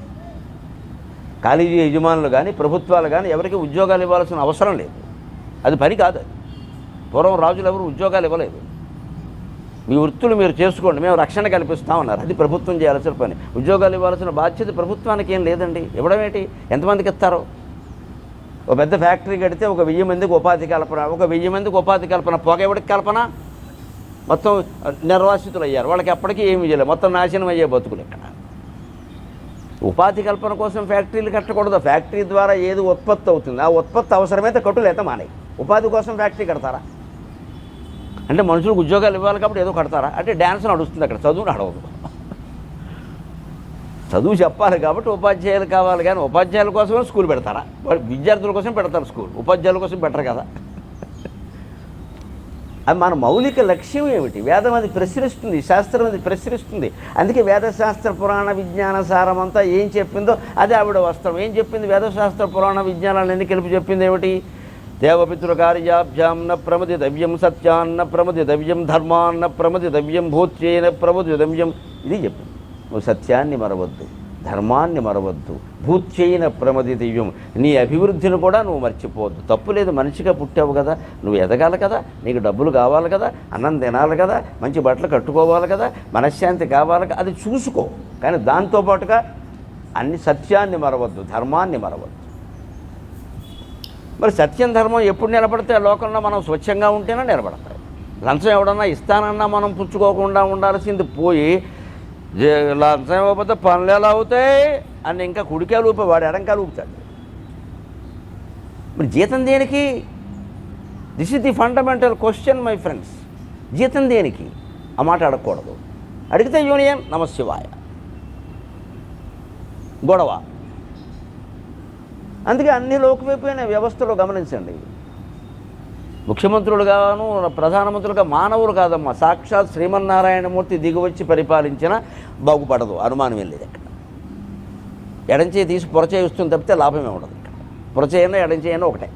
కాలేజీ యజమానులు కానీ ప్రభుత్వాలు కానీ ఎవరికి ఉద్యోగాలు ఇవ్వాల్సిన అవసరం లేదు. అది పని కాదు. అది పూర్వం రాజులు ఎవరు ఉద్యోగాలు ఇవ్వలేదు. మీ వృత్తులు మీరు చేసుకోండి, మేము రక్షణ కల్పిస్తామన్నారు. అది ప్రభుత్వం చేయాల్సిన పని. ఉద్యోగాలు ఇవ్వాల్సిన బాధ్యత ప్రభుత్వానికి ఏం లేదండి. ఇవ్వడం ఏంటి? ఎంతమందికి ఇస్తారు? ఒక పెద్ద ఫ్యాక్టరీ కడితే 1000 మందికి ఉపాధి కల్పన. 1000 మందికి ఉపాధి కల్పన పొగ ఎవరికి కల్పన? మొత్తం నిర్వాసితులు అయ్యారు. వాళ్ళకి ఎప్పటికీ ఏమీ చేయలేదు. మొత్తం నాశనం అయ్యే బతుకులు ఇక్కడ. ఉపాధి కల్పన కోసం ఫ్యాక్టరీలు కట్టకూడదు. ఫ్యాక్టరీ ద్వారా ఏది ఉత్పత్తి అవుతుంది, ఆ ఉత్పత్తి అవసరమైతే కట్టులేత మానే. ఉపాధి కోసం ఫ్యాక్టరీ కడతారా? అంటే మనుషులకు ఉద్యోగాలు ఇవ్వాలి కాబట్టి ఏదో కడతారా? అంటే డ్యాన్స్ నడుస్తుంది అక్కడ, చదువు నడవదు. చదువు చెప్పాలి కాబట్టి ఉపాధ్యాయులు కావాలి, కానీ ఉపాధ్యాయుల కోసమే స్కూల్ పెడతారా? విద్యార్థుల కోసం పెడతారు స్కూల్, ఉపాధ్యాయుల కోసం పెట్టరు కదా. అది మన మౌలిక లక్ష్యం ఏమిటి? వేదం అది ప్రశ్నిస్తుంది, శాస్త్రం అది ప్రశ్నిస్తుంది. అందుకే వేదశాస్త్ర పురాణ విజ్ఞాన సారం అంతా ఏం చెప్పిందో అదే ఆవిడ వస్త్రం. ఏం చెప్పింది? వేదశాస్త్ర పురాణ విజ్ఞానాలన్నీ కలిపి చెప్పింది ఏమిటి? దేవపితృకార్యాభ్యాం న ప్రమదితవ్యం, సత్యాన్న ప్రమదితవ్యం, ధర్మాన్న ప్రమదితవ్యం, భూత్యేన ప్రమదితవ్యం. ఇది చెప్పింది. నువ్వు సత్యాన్ని మరవద్దు, ధర్మాన్ని మరవద్దు, భూత్యైన ప్రమదితవ్యం. నీ అభివృద్ధిని కూడా నువ్వు మర్చిపోవద్దు. తప్పు లేదు, మనిషిగా పుట్టావు కదా, నువ్వు ఎదగాలి కదా, నీకు డబ్బులు కావాలి కదా, అన్నం తినాలి కదా, మంచి బట్టలు కట్టుకోవాలి కదా, మనశ్శాంతి కావాలి కదా, అది చూసుకో. కానీ దాంతోపాటుగా అన్ని సత్యాన్ని మరవద్దు, ధర్మాన్ని మరవద్దు. మరి సత్యం ధర్మం ఎప్పుడు నిలబడితే ఆ లోకంలో మనం స్వచ్ఛంగా ఉంటేనే నిలబడతాయి. లంచం ఎవడన్నా ఇస్తానన్నా మనం పుచ్చుకోకుండా ఉండాల్సింది పోయి లంచం ఇవ్వకపోతే పనులు ఎలా అవుతాయి అని ఇంకా కుడికాయలు ఊపి వాడు ఎడంకాయలు ఊపుతాడు. మరి జీతం దేనికి? This is the fundamental question my friends. జీతం దేనికి? ఆ మాట అడగకూడదు. అడిగితే యూనియన్ నమశివాయ గొడవ. అందుకే అన్ని లోకువైపోయిన వ్యవస్థలో గమనించండి. ముఖ్యమంత్రులుగాను ప్రధానమంత్రులుగా మానవులు కాదమ్మా, సాక్షాత్ శ్రీమన్నారాయణమూర్తి దిగివచ్చి పరిపాలించినా బాగుపడదు, అనుమానం ఏం లేదు. అక్కడ ఎడంచేయి తీసి పొరచేయి వస్తుంది తప్పితే లాభమే ఉండదు. ఇక్కడ పొరచేయన్నా ఎడంచేయన్నా ఒకటే.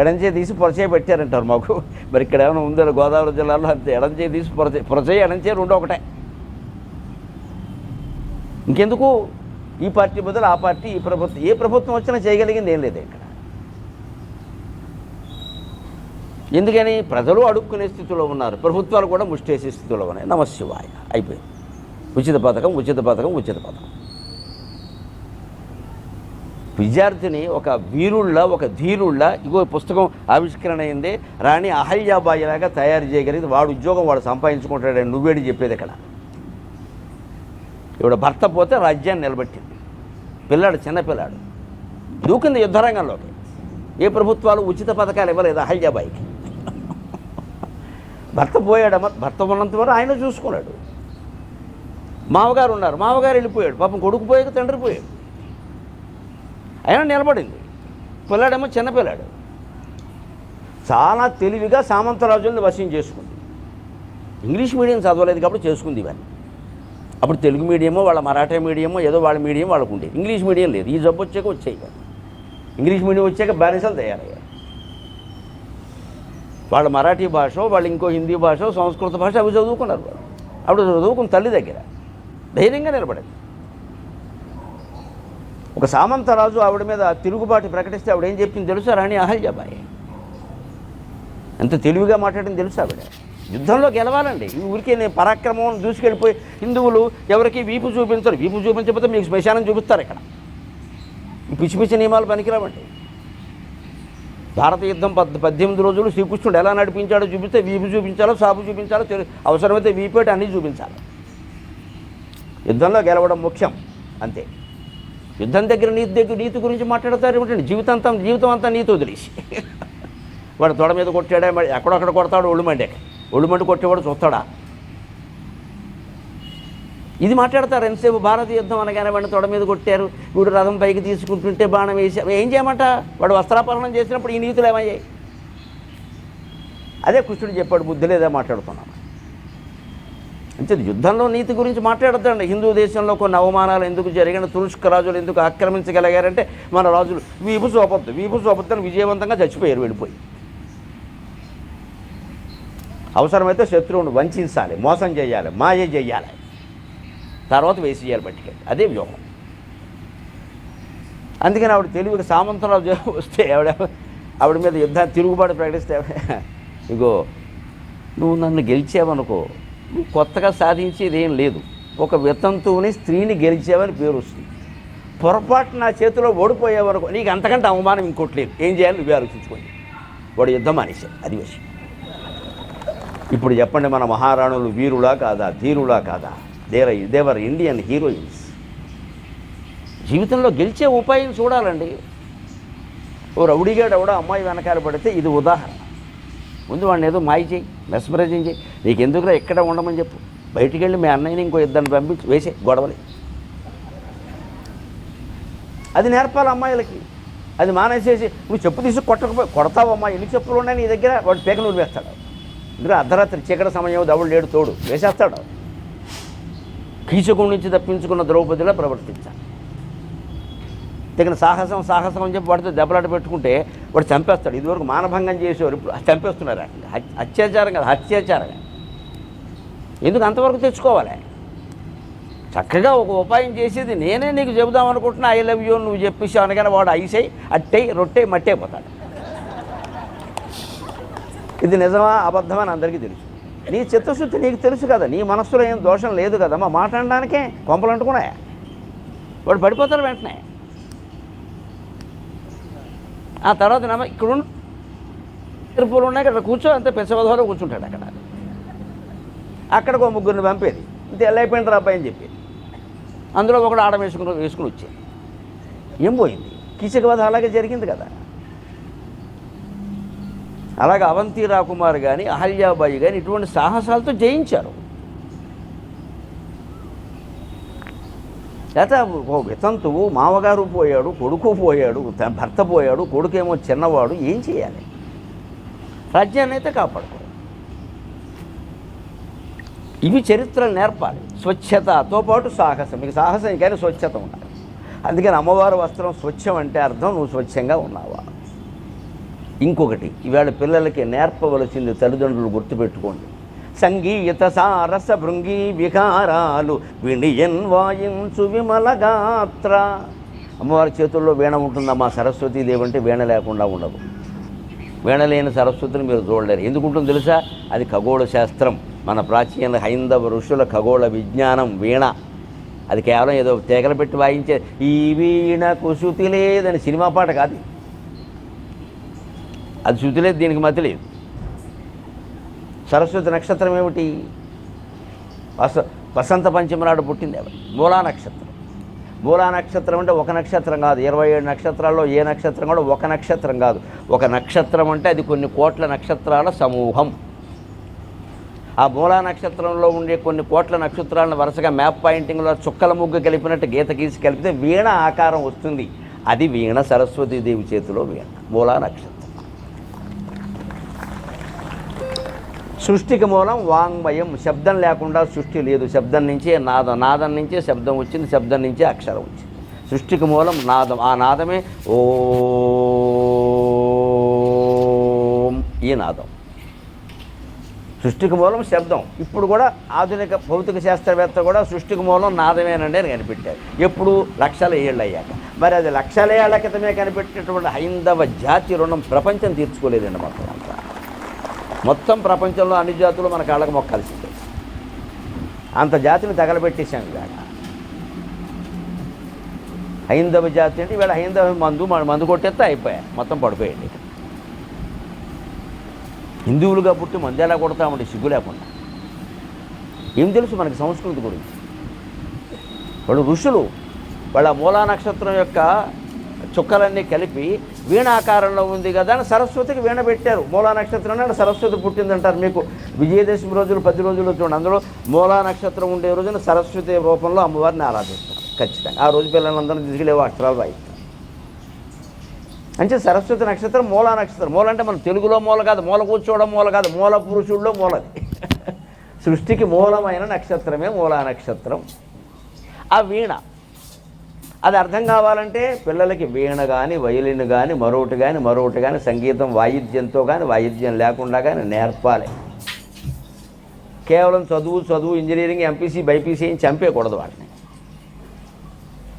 ఎడంచేయి తీసి పొరచేయి పెట్టారంటారు మాకు. మరి ఇక్కడ ఏమైనా ఉందో గోదావరి జిల్లాలో అంతే. ఎడంచేయి తీసి పొరచేయి ఎడంచేయి రెండు ఒకటే. ఇంకెందుకు ఈ పార్టీ బదులు ఆ పార్టీ, ఈ ప్రభుత్వం, ఏ ప్రభుత్వం వచ్చినా చేయగలిగింది ఏం లేదు ఇక్కడ. ఎందుకని? ప్రజలు అడుక్కునే స్థితిలో ఉన్నారు, ప్రభుత్వాలు కూడా ముష్టేసే స్థితిలో ఉన్నాయి. నమశివాయ అయిపోయింది. ఉచిత పథకం, ఉచిత పథకం, ఉచిత పథకం. విద్యార్థిని ఒక వీరుళ్ళ, ఒక ధీరుళ్ళ, ఇగో పుస్తకం ఆవిష్కరణ అయింది, రాణి అహల్యాబాయిలాగా తయారు చేయగలిగింది. వాడు ఉద్యోగం వాడు సంపాదించుకుంటాడని నువ్వేడి చెప్పేది ఇక్కడ. ఇవిడ భర్త పోతే రాజ్యాన్ని నిలబెట్టింది. పిల్లాడు, చిన్నపిల్లాడు దూకింది యుద్ధరంగంలోకి. ఏ ప్రభుత్వాలు ఉచిత పథకాలు ఇవ్వలేదు అహల్యాబాయికి. భర్త పోయాడమ్మ, భర్త ఉన్నంత వరకు ఆయన చూసుకున్నాడు. మామగారు ఉన్నారు, మామగారు వెళ్ళిపోయాడు, పాపం కొడుకు పోయాక తండ్రి పోయాడు, అయినా నిలబడింది. పిల్లాడేమో చిన్నపిల్లాడు. చాలా తెలివిగా సామంతరాజుల్ని వశం చేసుకుంది. ఇంగ్లీష్ మీడియం చదవలేదు కాబట్టి చేసుకుంది ఇవన్నీ. అప్పుడు తెలుగు మీడియమో వాళ్ళ మరాఠా మీడియమో ఏదో వాళ్ళ మీడియం వాళ్ళకు ఉండేది, ఇంగ్లీష్ మీడియం లేదు. ఈ జబ్బు వచ్చాక వచ్చాయి కానీ ఇంగ్లీష్ మీడియం వచ్చాక బానిసలు తయారయ్యారు. వాళ్ళ మరాఠీ భాష, వాళ్ళు ఇంకో హిందీ భాష, సంస్కృత భాష అవి చదువుకున్నారు. వాళ్ళు అప్పుడు చదువుకున్న తల్లి దగ్గర ధైర్యంగా నిలబడింది. ఒక సామంతరాజు ఆవిడ మీద తిరుగుబాటు ప్రకటిస్తే ఆవిడ ఏం చెప్పింది తెలుసా? రాణి అహల్యాబాయి ఎంత తెలివిగా మాట్లాడింది తెలుసా? ఆవిడ యుద్ధంలో గెలవాలండి, ఈ ఊరికే నేను పరాక్రమం దూసుకెళ్ళిపోయి హిందువులు ఎవరికి వీపు చూపించరు. వీపు చూపించకపోతే మీకు శ్మశానం చూపిస్తారు. ఇక్కడ ఈ పిచ్చి పిచ్చి నియమాలు పనికిరావండి. భారత యుద్ధం 18 రోజులు శ్రీకృష్ణుడు ఎలా నడిపించాడో చూపిస్తే వీపు చూపించాలో, సాపు చూపించాలో, అవసరమైతే వీపేట అన్నీ చూపించాలి. యుద్ధంలో గెలవడం ముఖ్యం, అంతే. యుద్ధం దగ్గర నీతి గురించి మాట్లాడతారు ఏమిటండి? జీవితం అంతా నీతి వదిలేసి వాడు తొడ మీద కొట్టాడా, ఎక్కడొక్కడ కొడతాడు, ఒళ్ళుమండి కొట్టేవాడు చూస్తాడా? ఇది మాట్లాడతారు ఎంతసేపు. భారతీయ యుద్ధం అనగానే వాడిని తొడ మీద కొట్టారు, వీడు రథం పైకి తీసుకుంటుంటే బాణం వేసారు. ఏం చేయమంట? వాడు వస్త్రాపహరణం చేసినప్పుడు ఈ నీతులు ఏమయ్యాయి? అదే కృష్ణుడు చెప్పాడు, బుద్ధి లేదా మాట్లాడుతున్నాం అంటే. యుద్ధంలో నీతి గురించి మాట్లాడద్దండి. హిందూ దేశంలో కొన్ని అవమానాలు ఎందుకు జరిగిన, తురుష్క రాజులు ఎందుకు ఆక్రమించగలిగారంటే మన రాజులు వీపు చూపొద్దని విజయవంతంగా చచ్చిపోయారు వెళ్ళిపోయి. అవసరమైతే శత్రువును వంచాలి, మోసం చేయాలి, మాయ చేయాలి, తర్వాత వేసేయాలి బట్టికి. అదే వ్యూహం. అందుకని ఆవిడ తెలివిగా సామంతరాజు వస్తే ఆవిడ మీద యుద్ధాన్ని తిరుగుబాటు ప్రకటిస్తే, ఇగో నువ్వు నన్ను గెలిచావనుకో, నువ్వు కొత్తగా సాధించేది ఏం లేదు, ఒక వితంతువుని స్త్రీని గెలిచావని పేరు వస్తుంది. పొరపాటు నా చేతిలో ఓడిపోయావనుకో, నీకు అంతకంటే అవమానం ఇంకోటి లేదు. ఏం చేయాలి నువ్వే ఆలోచించుకోండి. వాడు యుద్ధం మానేశాడు. అది విషయం. ఇప్పుడు చెప్పండి, మన మహారాణులు వీరులా కాదా, ధీరులా కాదా? దేవర్ ఇండియన్ హీరోయిన్స్. జీవితంలో గెలిచే ఉపాయం చూడాలండి. ఓ రౌడీగాడు ఎవడో అమ్మాయి వెనకాల పడితే ఇది ఉదాహరణ. ముందు వాడిని ఏదో మాయ చేయి, మెస్మరైజింగ్ చేయి. నీకు ఎందుకురా ఎక్కడ ఉండమని చెప్పు, బయటికి వెళ్ళి మీ అన్నయ్యని ఇంకో ఇద్దరిని పంపించి వేసే గొడవలే. అది నేర్పాలి అమ్మాయిలకి. అది మానేసేసి నువ్వు చెప్పు తీసి కొడతావమ్మా, ఎన్ని చెప్పులు ఉన్నాయి నీ దగ్గర, వాడు పేక నూరు వేస్తాడు. ఎందుకంటే అర్ధరాత్రి చీకటి సమయం దవుడు లేడు తోడు వేసేస్తాడు. కీచకుడి నుంచి తప్పించుకున్న ద్రౌపదిలా ప్రవర్తించాలి. తగిన సాహసం అని చెప్పి వాడితో దెబ్బలాట పెట్టుకుంటే వాడు చంపేస్తాడు. ఇదివరకు మానభంగం చేసేవారు, ఇప్పుడు చంపేస్తున్నారు. అత్యాచారం కాదు, అత్యాచారం. ఎందుకు అంతవరకు తెచ్చుకోవాలి? చక్కగా ఒక ఉపాయం చేసేది నేనే నీకు చెబుదాం అనుకుంటున్నా, ఐ లవ్ యూ నువ్వు చెప్పేసావు అనగానే వాడు ఐసై అట్టై రొట్టె మట్టైపోతాడు. ఇది నిజమా అబద్ధమని అందరికీ తెలుసు. నీ చిత్తశుద్ధి నీకు తెలుసు కదా, నీ మనస్సులో ఏం దోషం లేదు కదమ్మా. మాట్లాడడానికే కొంపలు అంటుకున్నాయా? వాడు పడిపోతాడు వెంటనే. ఆ తర్వాత ఇక్కడ తిరుపూలు ఉన్నాయి, అక్కడ కూర్చో, అంతే పెంచవధలో కూర్చుంటాడు. అక్కడికి ఒక ముగ్గురిని పంపేది, ఇంత ఎల్లైపోయిన అబ్బాయి అని చెప్పి. అందులో ఒకడు ఆడ వేసుకుని వచ్చేది. ఏం పోయింది? కీచక వధ అలాగే జరిగింది కదా. అలాగే అవంతి రాకుమార్ కానీ, అహల్యాబాయి కానీ ఇటువంటి సాహసాలతో జయించారు. లేకపోతే ఓ వితంతువు, మామగారు పోయాడు, కొడుకు పోయాడు, భర్త పోయాడు, కొడుకేమో చిన్నవాడు, ఏం చేయాలి? రాజ్యాన్ని అయితే కాపాడుకోవాలి. ఇవి చరిత్రలు నేర్పాలి. స్వచ్ఛతతో పాటు సాహసం. మీకు సాహసం కానీ స్వచ్ఛత ఉండాలి. అందుకని అమ్మవారి వస్త్రం స్వచ్ఛం అంటే అర్థం నువ్వు స్వచ్ఛంగా ఉన్నావా. ఇంకొకటి ఇవాళ పిల్లలకి నేర్పవలసింది తల్లిదండ్రులు గుర్తుపెట్టుకోండి. సంగీత సారస భృంగి వికారాలు వినియన్ వాయించు విమల గాత్ర. అమ్మవారి చేతుల్లో వీణ ఉంటుందమ్మా. సరస్వతీదేవి అంటే వీణ లేకుండా ఉండదు. వీణ లేని సరస్వతిని మీరు చూడలేరు. ఎందుకుంటుందో తెలుసా? అది ఖగోళ శాస్త్రం. మన ప్రాచీన హైందవ ఋషుల ఖగోళ విజ్ఞానం వీణ. అది కేవలం ఏదో తీగలు పెట్టి వాయించే ఈ వీణకు శృతి లేదని సినిమా పాట కాదు. అది శృతి లేదు, దీనికి మతి లేదు. సరస్వతి నక్షత్రం ఏమిటి? వసంత పంచమి నాడు పుట్టింది ఎవరు? మూలా నక్షత్రం. మూలా నక్షత్రం అంటే ఒక నక్షత్రం కాదు, 27 నక్షత్రాల్లో ఏ నక్షత్రం కూడా ఒక నక్షత్రం కాదు. ఒక నక్షత్రం అంటే అది కొన్ని కోట్ల నక్షత్రాల సమూహం. ఆ మూలా నక్షత్రంలో ఉండే కొన్ని కోట్ల నక్షత్రాలను వరుసగా మ్యాప్ పాయింటింగ్లో చుక్కల ముగ్గు కలిపినట్టు గీత గీసి కలిపితే వీణ ఆకారం వస్తుంది. అది వీణ, సరస్వతీదేవి చేతిలో వీణ, మూలా నక్షత్రం. సృష్టికి మూలం వాంగ్మయం, శబ్దం లేకుండా సృష్టి లేదు. శబ్దం నుంచే నాదం, నాదం నుంచే శబ్దం వచ్చింది, శబ్దం నుంచే అక్షరం వచ్చింది. సృష్టికి మూలం నాదం, ఆ నాదమే ఓం, ఈ నాదం. సృష్టికి మూలం శబ్దం. ఇప్పుడు కూడా ఆధునిక భౌతిక శాస్త్రవేత్త కూడా సృష్టికి మూలం నాదమేనండి అని కనిపెట్టారు. ఎప్పుడు? లక్షల ఏళ్ళు అయ్యాక. మరి అది లక్షల ఏళ్ల క్రితమే కనిపెట్టినటువంటి హైందవ జాతి రుణం ప్రపంచం తీర్చుకోలేదండి. మొత్తం ప్రపంచంలో అన్ని జాతులు మన కాళ్ళకు మొక్కాల్సిందే. అంత జాతిని తగలబెట్టేశాం ఇవాళ. హైందవ జాతి అంటే ఇవాళ హైందవ మందు కొట్టేస్తే అయిపోయాయి, మొత్తం పడిపోయింది. హిందువులుగా పుట్టి మంది ఎలా కొడతామండి సిగ్గు లేకుండా? ఏం తెలుసు మనకి సంస్కృతి గురించి? వాళ్ళు ఋషులు, వాళ్ళ మూలా నక్షత్రం యొక్క చుక్కలన్నీ కలిపి వీణాకారంలో ఉంది కదా అని సరస్వతికి వీణ పెట్టారు. మూలా నక్షత్రం అంటే సరస్వతి పుట్టిందంటారు. మీకు విజయదశమి రోజులు 10 రోజులు చూడండి, అందులో మూలా నక్షత్రం ఉండే రోజున సరస్వతి రూపంలో అమ్మవారిని ఆరాధిస్తారు ఖచ్చితంగా. ఆ రోజు పిల్లలందరూ తీసుకెళ్ళేవో అక్షరాలు రాయిస్తారు. అంటే సరస్వతి నక్షత్రం మూలా నక్షత్రం. మూల అంటే మన తెలుగులో మూల కాదు, మూల కూర్చోవడం మూల కాదు, మూల పురుషుల్లో మూలది. సృష్టికి మూలమైన నక్షత్రమే మూలా నక్షత్రం. ఆ వీణ, అది అర్థం కావాలంటే పిల్లలకి వీణ కానీ, వయలిన్ కానీ, మరొకటి కానీ సంగీతం వాయిద్యంతో కానీ, వాయిద్యం లేకుండా కానీ నేర్పాలి. కేవలం చదువు ఇంజనీరింగ్, ఎంపీసీ, బైపీసీ అని చంపేయకూడదు వాటిని.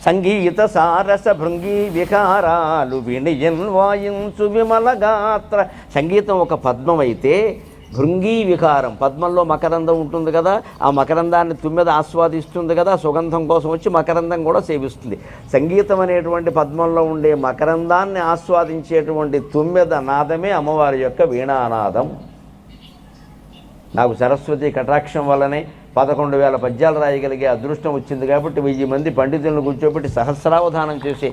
సంగీత సారస భృంగి వికారాలు వినియన్ వాయించు విమల గాత్ర. సంగీతం ఒక పద్మం అయితే భృంగి వికారం, పద్మంలో మకరందం ఉంటుంది కదా, ఆ మకరందాన్ని తుమ్మెద ఆస్వాదిస్తుంది కదా, సుగంధం కోసం వచ్చి మకరందం కూడా సేవిస్తుంది. సంగీతం అనేటువంటి పద్మంలో ఉండే మకరందాన్ని ఆస్వాదించేటువంటి తుమ్మెద నాదమే అమ్మవారి యొక్క వీణానాదం. నాకు సరస్వతి కటాక్షం వల్లనే 11,000 పద్యాలు రాయగలిగే అదృష్టం వచ్చింది కాబట్టి 1000 మంది పండితులను కూర్చోబెట్టి సహస్రావధానం చేసి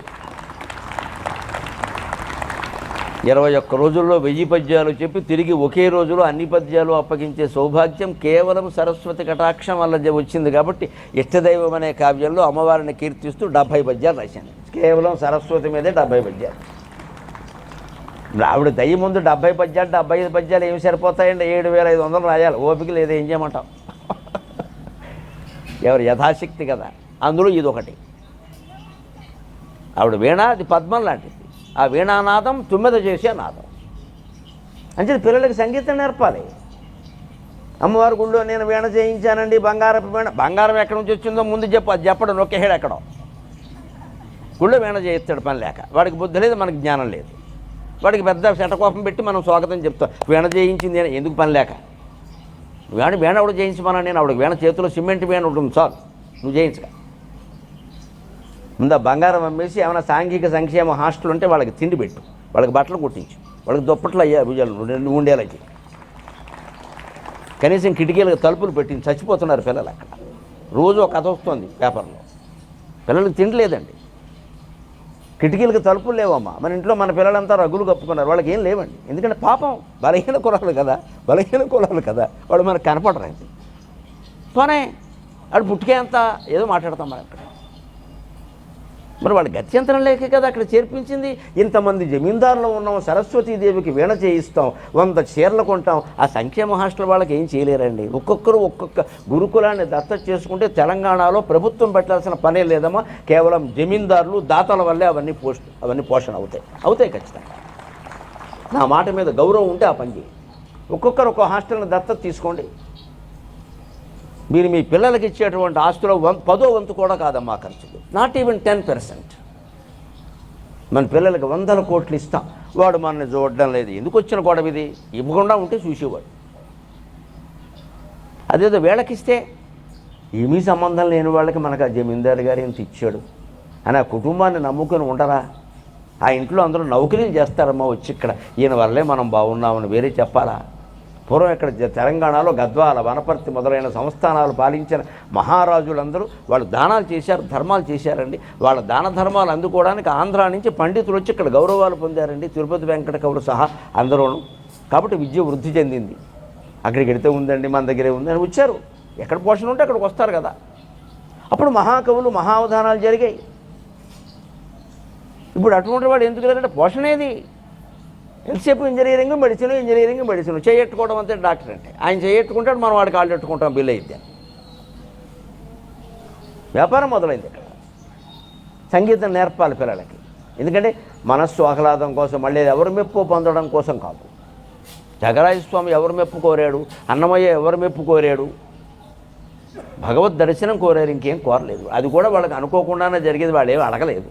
21 రోజుల్లో 1000 పద్యాలు చెప్పి తిరిగి ఒకే రోజులో అన్ని పద్యాలు అప్పగించే సౌభాగ్యం కేవలం సరస్వతి కటాక్షం వల్ల వచ్చింది. కాబట్టి ఇష్టదైవం అనే కావ్యంలో అమ్మవారిని కీర్తిస్తూ 70 పద్యాలు రాశాను. కేవలం సరస్వతి మీదే 70 పద్యాలు. ఆవిడ దయ్య ముందు 70 పద్యాలు 75 పద్యాలు ఏమి సరిపోతాయండి? 7,500 రాయాలి. ఓపిక లేదు, ఏం చేయమంటాం? ఎవరు యథాశక్తి కదా. అందులో ఇదొకటి. ఆవిడ వీణ, అది పద్మం లాంటిది. ఆ వీణానాదం తుమ్మెద చేసే నాదం. అంటే పిల్లలకి సంగీతం నేర్పాలి. అమ్మవారి గుళ్ళో నేను వీణ చేయించానండి, బంగారపు వీణ. బంగారం ఎక్కడి నుంచి వచ్చిందో ముందు చెప్పు, అది చెప్పడం నొక్కేహాడు ఎక్కడో. గుళ్ళో వీణ చేయిస్తాడు పని లేక. వాడికి బుద్ధి లేదు, మనకి జ్ఞానం లేదు. వాడికి పెద్ద శటకోపం పెట్టి మనం స్వాగతం చెప్తాం. వీణ చేయించింది ఎందుకు పని లేక? వీణ కూడా చేయించమన్నా నేను. ఆవిడకి వీణ చేతిలో సిమెంట్ వీణ ఉంటుంది చాలు, నువ్వు చేయించక. ముందు బంగారం అమ్మేసి ఏమైనా సాంఘిక సంక్షేమ హాస్టల్ ఉంటే వాళ్ళకి తిండి పెట్టు, వాళ్ళకి బట్టలు కుట్టించు, వాళ్ళకి దుప్పట్లు అయ్యా భుజాలు 2 ఉండేలకి. కనీసం కిటికీలకు తలుపులు పెట్టింది. చచ్చిపోతున్నారు పిల్లలు అక్కడ. రోజు ఒక కథ వస్తుంది పేపర్లో. పిల్లలకి తిండి లేదండి, కిటికీలకు తలుపులు లేవమ్మా. మన ఇంట్లో మన పిల్లలంతా రగ్గులు కప్పుకున్నారు, వాళ్ళకి ఏం లేవండి. ఎందుకంటే పాపం బలహీన కులాలు కదా, వాళ్ళు మనకు కనపడరండి. పోనే వాడు పుట్టుకే అంత ఏదో మాట్లాడతాం మనం అక్కడ. మరి వాళ్ళ గత్యంతరం లేకే కదా అక్కడ చేర్పించింది. ఇంతమంది జమీందారులు ఉన్నాం, సరస్వతీదేవికి వీణ చేయిస్తాం, 100 చీరలు కొంటాం. ఆ సంక్షేమ హాస్టల్ వాళ్ళకి ఏం చేయలేరండి. ఒక్కొక్కరు ఒక్కొక్క గురుకులాన్ని దత్తత చేసుకుంటే తెలంగాణలో ప్రభుత్వం పెట్టాల్సిన పనే లేదమ్మా. కేవలం జమీందారులు, దాతల వల్లే అవన్నీ పోషణ అవుతాయి ఖచ్చితంగా. నా మాట మీద గౌరవం ఉంటే ఆ పని చేయి. ఒక్కొక్కరు ఒక్కో హాస్టల్ని దత్తత తీసుకోండి. మీరు మీ పిల్లలకి ఇచ్చేటువంటి ఆస్తులో 10వ వంతు కూడా కాదమ్మా ఖర్చులు. Not even 10%. మన పిల్లలకి 100 కోట్లు ఇస్తాం, వాడు మనల్ని చూడడం లేదు. ఎందుకు వచ్చిన గొడవ ఇది? ఇవ్వకుండా ఉంటే చూసేవాడు. అదేదో వీళ్ళకిస్తే ఏమీ సంబంధం లేని వాళ్ళకి మనకు ఆ జమీందారు గారు ఎంత ఇచ్చాడు అని ఆ కుటుంబాన్ని నమ్ముకొని ఉండరా? ఆ ఇంట్లో అందరూ నౌకరీలు చేస్తారమ్మా వచ్చి ఇక్కడ. ఈయన వల్లే మనం బాగున్నామని వేరే చెప్పాలా? పూర్వం ఇక్కడ తెలంగాణలో గద్వాల, వనపర్తి మొదలైన సంస్థానాలు పాలించిన మహారాజులందరూ వాళ్ళు దానాలు చేశారు, ధర్మాలు చేశారండి. వాళ్ళ దాన ధర్మాలు అందుకోవడానికి ఆంధ్రా నుంచి పండితులు వచ్చి ఇక్కడ గౌరవాలు పొందారండి, తిరుపతి వెంకట కవులు సహా అందరూను. కాబట్టి విద్య వృద్ధి చెందింది. అక్కడికి వెడితే ఉందండి, మన దగ్గరే ఉందని వచ్చారు. ఎక్కడ పోషణ ఉంటే అక్కడికి వస్తారు కదా. అప్పుడు మహాకవులు మహావధానాలు జరిగాయి. ఇప్పుడు అటువంటి వాడు ఎందుకు లేదంటే పోషణ ఏది? ఎంతసేపు ఇంజనీరింగ్ మెడిసిన్ చేయట్టుకోవడం అంతే డాక్టర్ అంటే. ఆయన చేయట్టుకుంటాడు, మనం వాడికి కాళ్ళు పెట్టుకుంటాం, బిల్లు అయితే వ్యాపారం మొదలైంది. ఇక్కడ సంగీతం నేర్పాలి పిల్లలకి. ఎందుకంటే మనస్సు ఆహ్లాదం కోసం, మళ్ళీ ఎవరి మెప్పు పొందడం కోసం కాదు. త్యాగరాజస్వామి ఎవరు మెప్పు కోరాడు? అన్నమయ్య ఎవరు మెప్పు కోరాడు? భగవద్ దర్శనం కోరారు, ఇంకేం కోరలేదు. అది కూడా వాళ్ళకి అనుకోకుండానే జరిగేది, వాళ్ళు ఏమి అడగలేదు.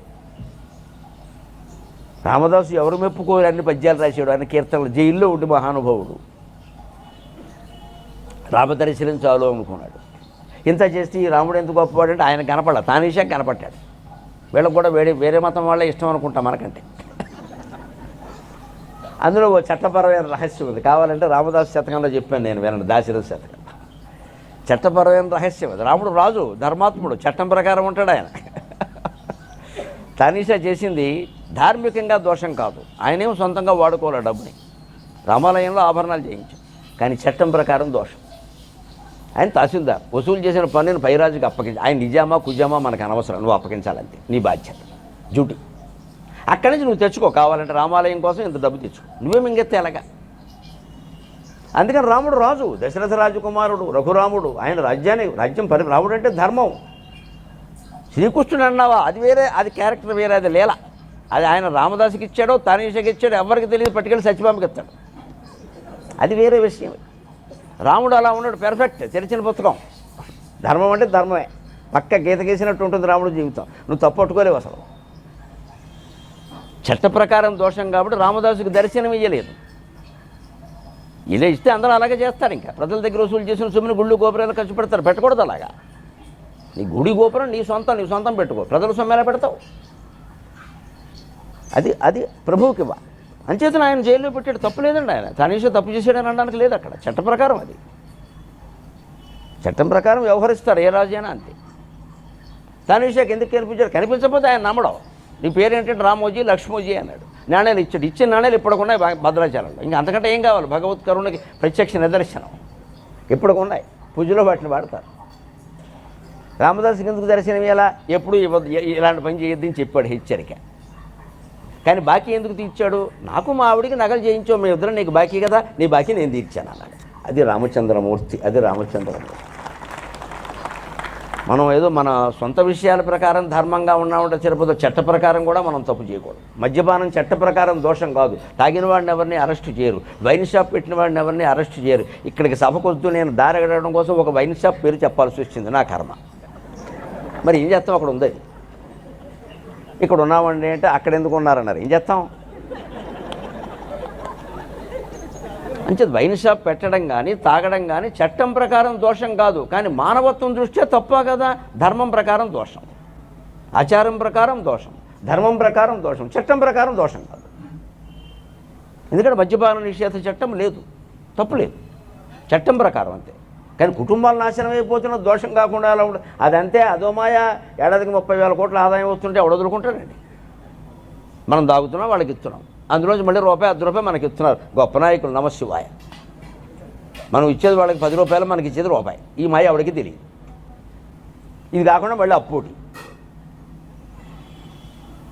రామదాసు ఎవరు మెప్పు కోరి అన్ని పద్యాలు రాశాడు, ఆయన కీర్తనలు. జైల్లో ఉండి మహానుభావుడు రామదర్శనం చాలు అనుకున్నాడు. ఇంత చేస్తే ఈ రాముడు ఎందుకు గొప్పవాడంటే ఆయన కనపడ, తానీషా కనపడ్డాడు. వీళ్ళకు కూడా వేరే మతం వాళ్ళే ఇష్టం అనుకుంటాం మనకంటే. అందులో ఓ చట్టపరమైన రహస్యం ఉంది, కావాలంటే రామదాసు శతకంలో చెప్పాను నేను, వినండి. దాశరథ శతకం చట్టపరమైన రహస్యం అది. రాముడు రాజు, ధర్మాత్ముడు, చట్టం ప్రకారం ఉంటాడు ఆయన. తానీషా చేసింది ధార్మికంగా దోషం కాదు, ఆయనేమో సొంతంగా వాడుకోవాలి డబ్బుని. రామాలయంలో ఆభరణాలు చేయించాం, కానీ చట్టం ప్రకారం దోషం. ఆయన తహసీల్దార్ వసూలు చేసిన పన్నుని పైరాజుకి అప్పగించి, ఆయన నిజామా కుజామా మనకు అనవసరం, నువ్వు అప్పగించాలంతే, నీ బాధ్యత, డ్యూటీ. అక్కడి నుంచి నువ్వు తెచ్చుకో, కావాలంటే రామాలయం కోసం ఇంత డబ్బు తెచ్చుకో, నువ్వే మింగెత్తే ఎలాగా. అందుకని రాముడు రాజు, దశరథ రాజకుమారుడు, రఘురాముడు, ఆయన రాజ్యం రాముడు అంటే ధర్మం. శ్రీకృష్ణుడు అన్నావా, అది వేరే, అది క్యారెక్టర్ వేరే, అది లీల. అది ఆయన రామదాసుకి ఇచ్చాడో తానీషకి ఇచ్చాడో ఎవరికి తెలియదు, పట్టుకెళ్ళి సత్యభామకి ఇస్తాడు, అది వేరే విషయం. రాముడు అలా ఉన్నాడు, పెర్ఫెక్ట్, తెరిచిన పుస్తకం. ధర్మం అంటే ధర్మమే, పక్క గీత గీసినట్టు ఉంటుంది రాముడు జీవితం, నువ్వు తప్పట్టుకోలేవు అసలు. చట్ట ప్రకారం దోషం కాబట్టి రామదాసుకి దర్శనం ఇయ్యలేదు. ఇలా ఇస్తే అందరూ అలాగే చేస్తారు. ఇంకా ప్రజల దగ్గర వసూలు చేసిన సొమ్ముని గుళ్ళు గోపురాలు ఖర్చు పెడతారు, పెట్టకూడదు అలాగా. నీ గుడి గోపురం నీ సొంతం పెట్టుకో, ప్రజల సొమ్ము ఎలా పెడతావు? అది ప్రభువుకి ఇవ్వ. అంచేతను ఆయన జైల్లో పెట్టాడు, తప్పు లేదండి. ఆయన తానీషా తప్పు చేసాడని అనడానికి లేదు అక్కడ, చట్ట ప్రకారం. అది చట్టం ప్రకారం వ్యవహరిస్తారు ఏ రాజు అయినా అంతే. తానీషాకి ఎందుకు కనిపించాడు? కనిపించకపోతే ఆయన నమ్మడం. నీ పేరేంటంటే రామోజీ లక్ష్మోజీ అన్నాడు. నాణ్యాలు ఇచ్చాడు, ఇచ్చిన నాణ్యాలు ఇప్పటికున్నాయి భద్రాచలంలో. ఇంకా అంతకంటే ఏం కావాలి? భగవత్ కరుణకి ప్రత్యక్ష నిదర్శనం ఇప్పటికున్నాయి, పూజలో వాటిని వాడతారు. రామదాసుకి ఎందుకు దర్శనం ఇవ్వాలా? ఎప్పుడు ఇలాంటి పని చేయొద్దని చెప్పాడు, హెచ్చరిక. కానీ బాకీ ఎందుకు తీర్చాడు? నాకు మా ఆవిడికి నగలు చేయించావు, మీ ఇద్దరం నీకు బాకీ కదా, నీ బాకీ నేను తీర్చాను అన్నాడు. అది రామచంద్రమూర్తి, అది రామచంద్రమూర్తి. మనం ఏదో మన సొంత విషయాల ప్రకారం ధర్మంగా ఉన్నామంటే సరిపోతే, చట్ట ప్రకారం కూడా మనం తప్పు చేయకూడదు. మద్యపానం చట్ట ప్రకారం దోషం కాదు, తాగిన వాడిని ఎవరిని అరెస్ట్ చేయరు, వైన్ షాప్ పెట్టిన వాడిని ఎవరిని అరెస్ట్ చేయరు. ఇక్కడికి సభకు వస్తూ నేను దారగడడం కోసం ఒక వైన్ షాప్ పేరు చెప్పాల్సి వచ్చింది, నా కర్మ. మరి ఏం చేస్తాం? అక్కడ ఉంది, ఇక్కడ ఉన్నామండి అంటే అక్కడ ఎందుకు ఉన్నారన్నారు, ఏం చేస్తాం? అంచేది వైన్ షాప్ పెట్టడం కానీ తాగడం కానీ చట్టం ప్రకారం దోషం కాదు, కానీ మానవత్వం దృష్ట్యా తప్ప కదా. ధర్మం ప్రకారం దోషం, ఆచారం ప్రకారం దోషం, ధర్మం ప్రకారం దోషం, చట్టం ప్రకారం దోషం కాదు. ఎందుకంటే మద్యపాన నిషేధ చట్టం లేదు, తప్పు లేదు, చట్టం ప్రకారం అంతే. కానీ కుటుంబాలు నాశనం అయిపోతున్న దోషం కాకుండా అలా ఉండదు. అదంతే, అదోమాయ. ఏడాదికి 30,000 కోట్ల ఆదాయం వస్తుంటే ఎవడు వదులుకుంటాడండి? మనం దాగుతున్నాం, వాళ్ళకి ఇస్తున్నాం, అందులోంచి మళ్ళీ రూపాయి 10 రూపాయలు మనకి ఇస్తున్నారు. గొప్ప నాయకులు, నమశివాయ. మనం ఇచ్చేది వాళ్ళకి 10 రూపాయలు, మనకి ఇచ్చేది రూపాయి. ఈ మాయ ఎవరికి తెలియదు. ఇది కాకుండా మళ్ళీ అప్పోటి.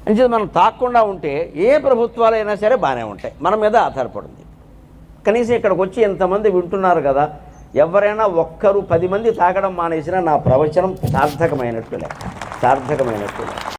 అంచేది మనం తాకుండా ఉంటే ఏ ప్రభుత్వాలైనా సరే బాగానే ఉంటాయి, మన మీద ఆధారపడింది. కనీసం ఇక్కడికి వచ్చి ఎంతమంది వింటున్నారు కదా, ఎవరైనా ఒక్కరు 10 మంది తాగడం మానేసినా నా ప్రవచనం సార్థకమైనట్టు లెక్క.